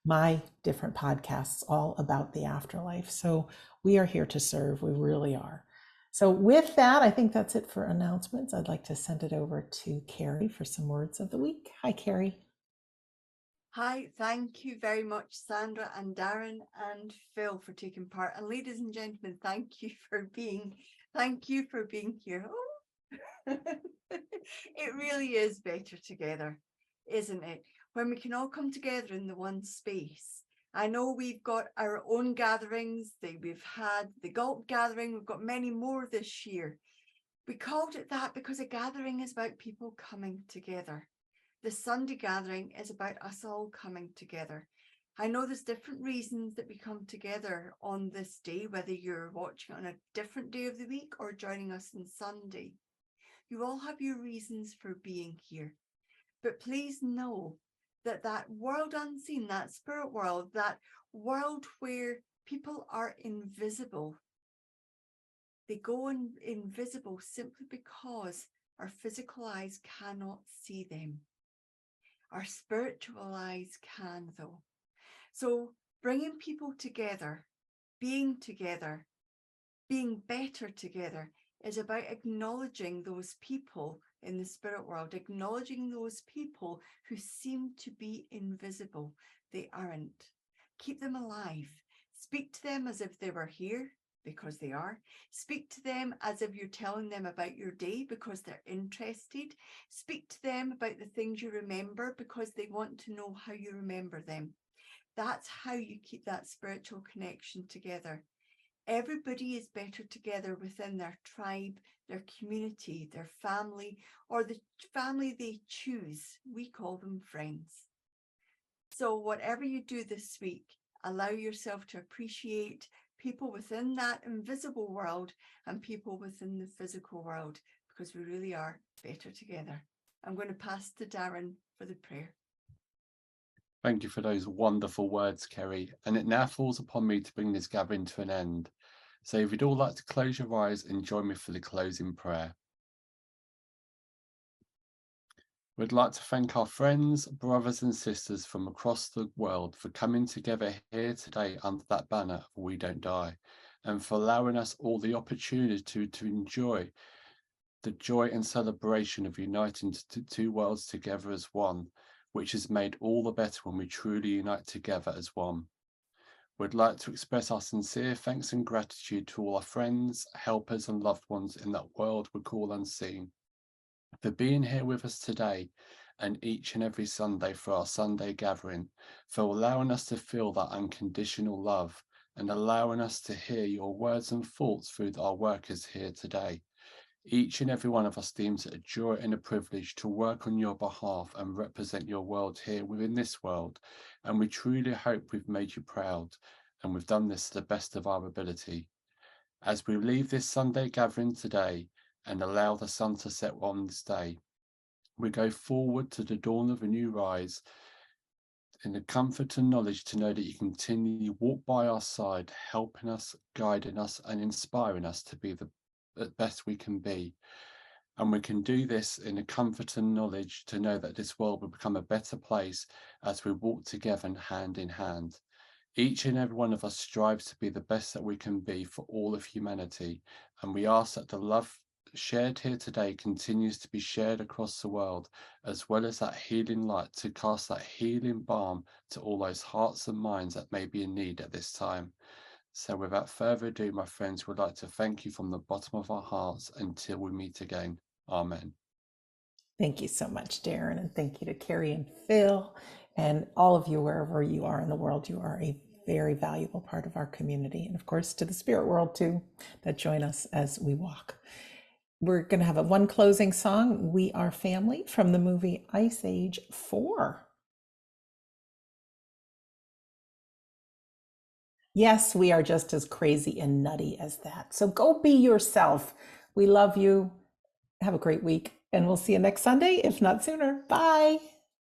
my different podcasts all about the afterlife. So we are here to serve. We really are. So with that, I think that's it for announcements. I'd like to send it over to Kerry for some words of the week. Hi, Kerry. Hi, thank you very much, Sandra and Darren and Phil, for taking part. And ladies and gentlemen, thank you for being here. Oh. It really is better together, isn't it? When we can all come together in the one space. I know we've got our own gatherings. We've had the Galt gathering. We've got many more this year. We called it that because a gathering is about people coming together. The Sunday gathering is about us all coming together. I know there's different reasons that we come together on this day, whether you're watching on a different day of the week or joining us on Sunday. You all have your reasons for being here. But please know that that world unseen, that spirit world, that world where people are invisible, they go invisible simply because our physical eyes cannot see them. Our spiritual eyes can, though. So bringing people together, being better together, is about acknowledging those people in the spirit world, acknowledging those people who seem to be invisible. They aren't. Keep them alive. Speak to them as if they were here, because they are. Speak to them as if you're telling them about your day, because they're interested. Speak to them about the things you remember, because they want to know how you remember them. That's how you keep that spiritual connection together. Everybody is better together within their tribe, their community, their family, or the family they choose. We call them friends. So whatever you do this week, allow yourself to appreciate people within that invisible world and people within the physical world, because we really are better together. I'm going to pass to Darren for the prayer. Thank you for those wonderful words, Kerry. And it now falls upon me to bring this gathering to an end. So if you'd all like to close your eyes and join me for the closing prayer. We'd like to thank our friends, brothers and sisters from across the world for coming together here today under that banner of We Don't Die, and for allowing us all the opportunity to enjoy the joy and celebration of uniting two worlds together as one, which is made all the better when we truly unite together as one. We'd like to express our sincere thanks and gratitude to all our friends, helpers and loved ones in that world we call unseen, for being here with us today and each and every Sunday for our Sunday gathering, for allowing us to feel that unconditional love and allowing us to hear your words and thoughts through our workers here today. Each and every one of us deems it a joy and a privilege to work on your behalf and represent your world here within this world. And we truly hope we've made you proud and we've done this to the best of our ability. As we leave this Sunday gathering today and allow the sun to set on this day, we go forward to the dawn of a new rise in the comfort and knowledge to know that you continually walk by our side, helping us, guiding us and inspiring us to be the best we can be. And we can do this in the comfort and knowledge to know that this world will become a better place as we walk together hand in hand. Each and every one of us strives to be the best that we can be for all of humanity, and we ask that the love shared here today continues to be shared across the world, as well as that healing light to cast that healing balm to all those hearts and minds that may be in need at this time. So without further ado, my friends, we'd like to thank you from the bottom of our hearts until we meet again. Amen. Thank you so much, Darren, and thank you to Kerry and Phil and all of you wherever you are in the world. You are a very valuable part of our community, and of course to the spirit world too, that join us as we walk. We're going to have one closing song, We Are Family, from the movie Ice Age 4. Yes, we are just as crazy and nutty as that. So go be yourself. We love you. Have a great week, and we'll see you next Sunday, if not sooner. Bye.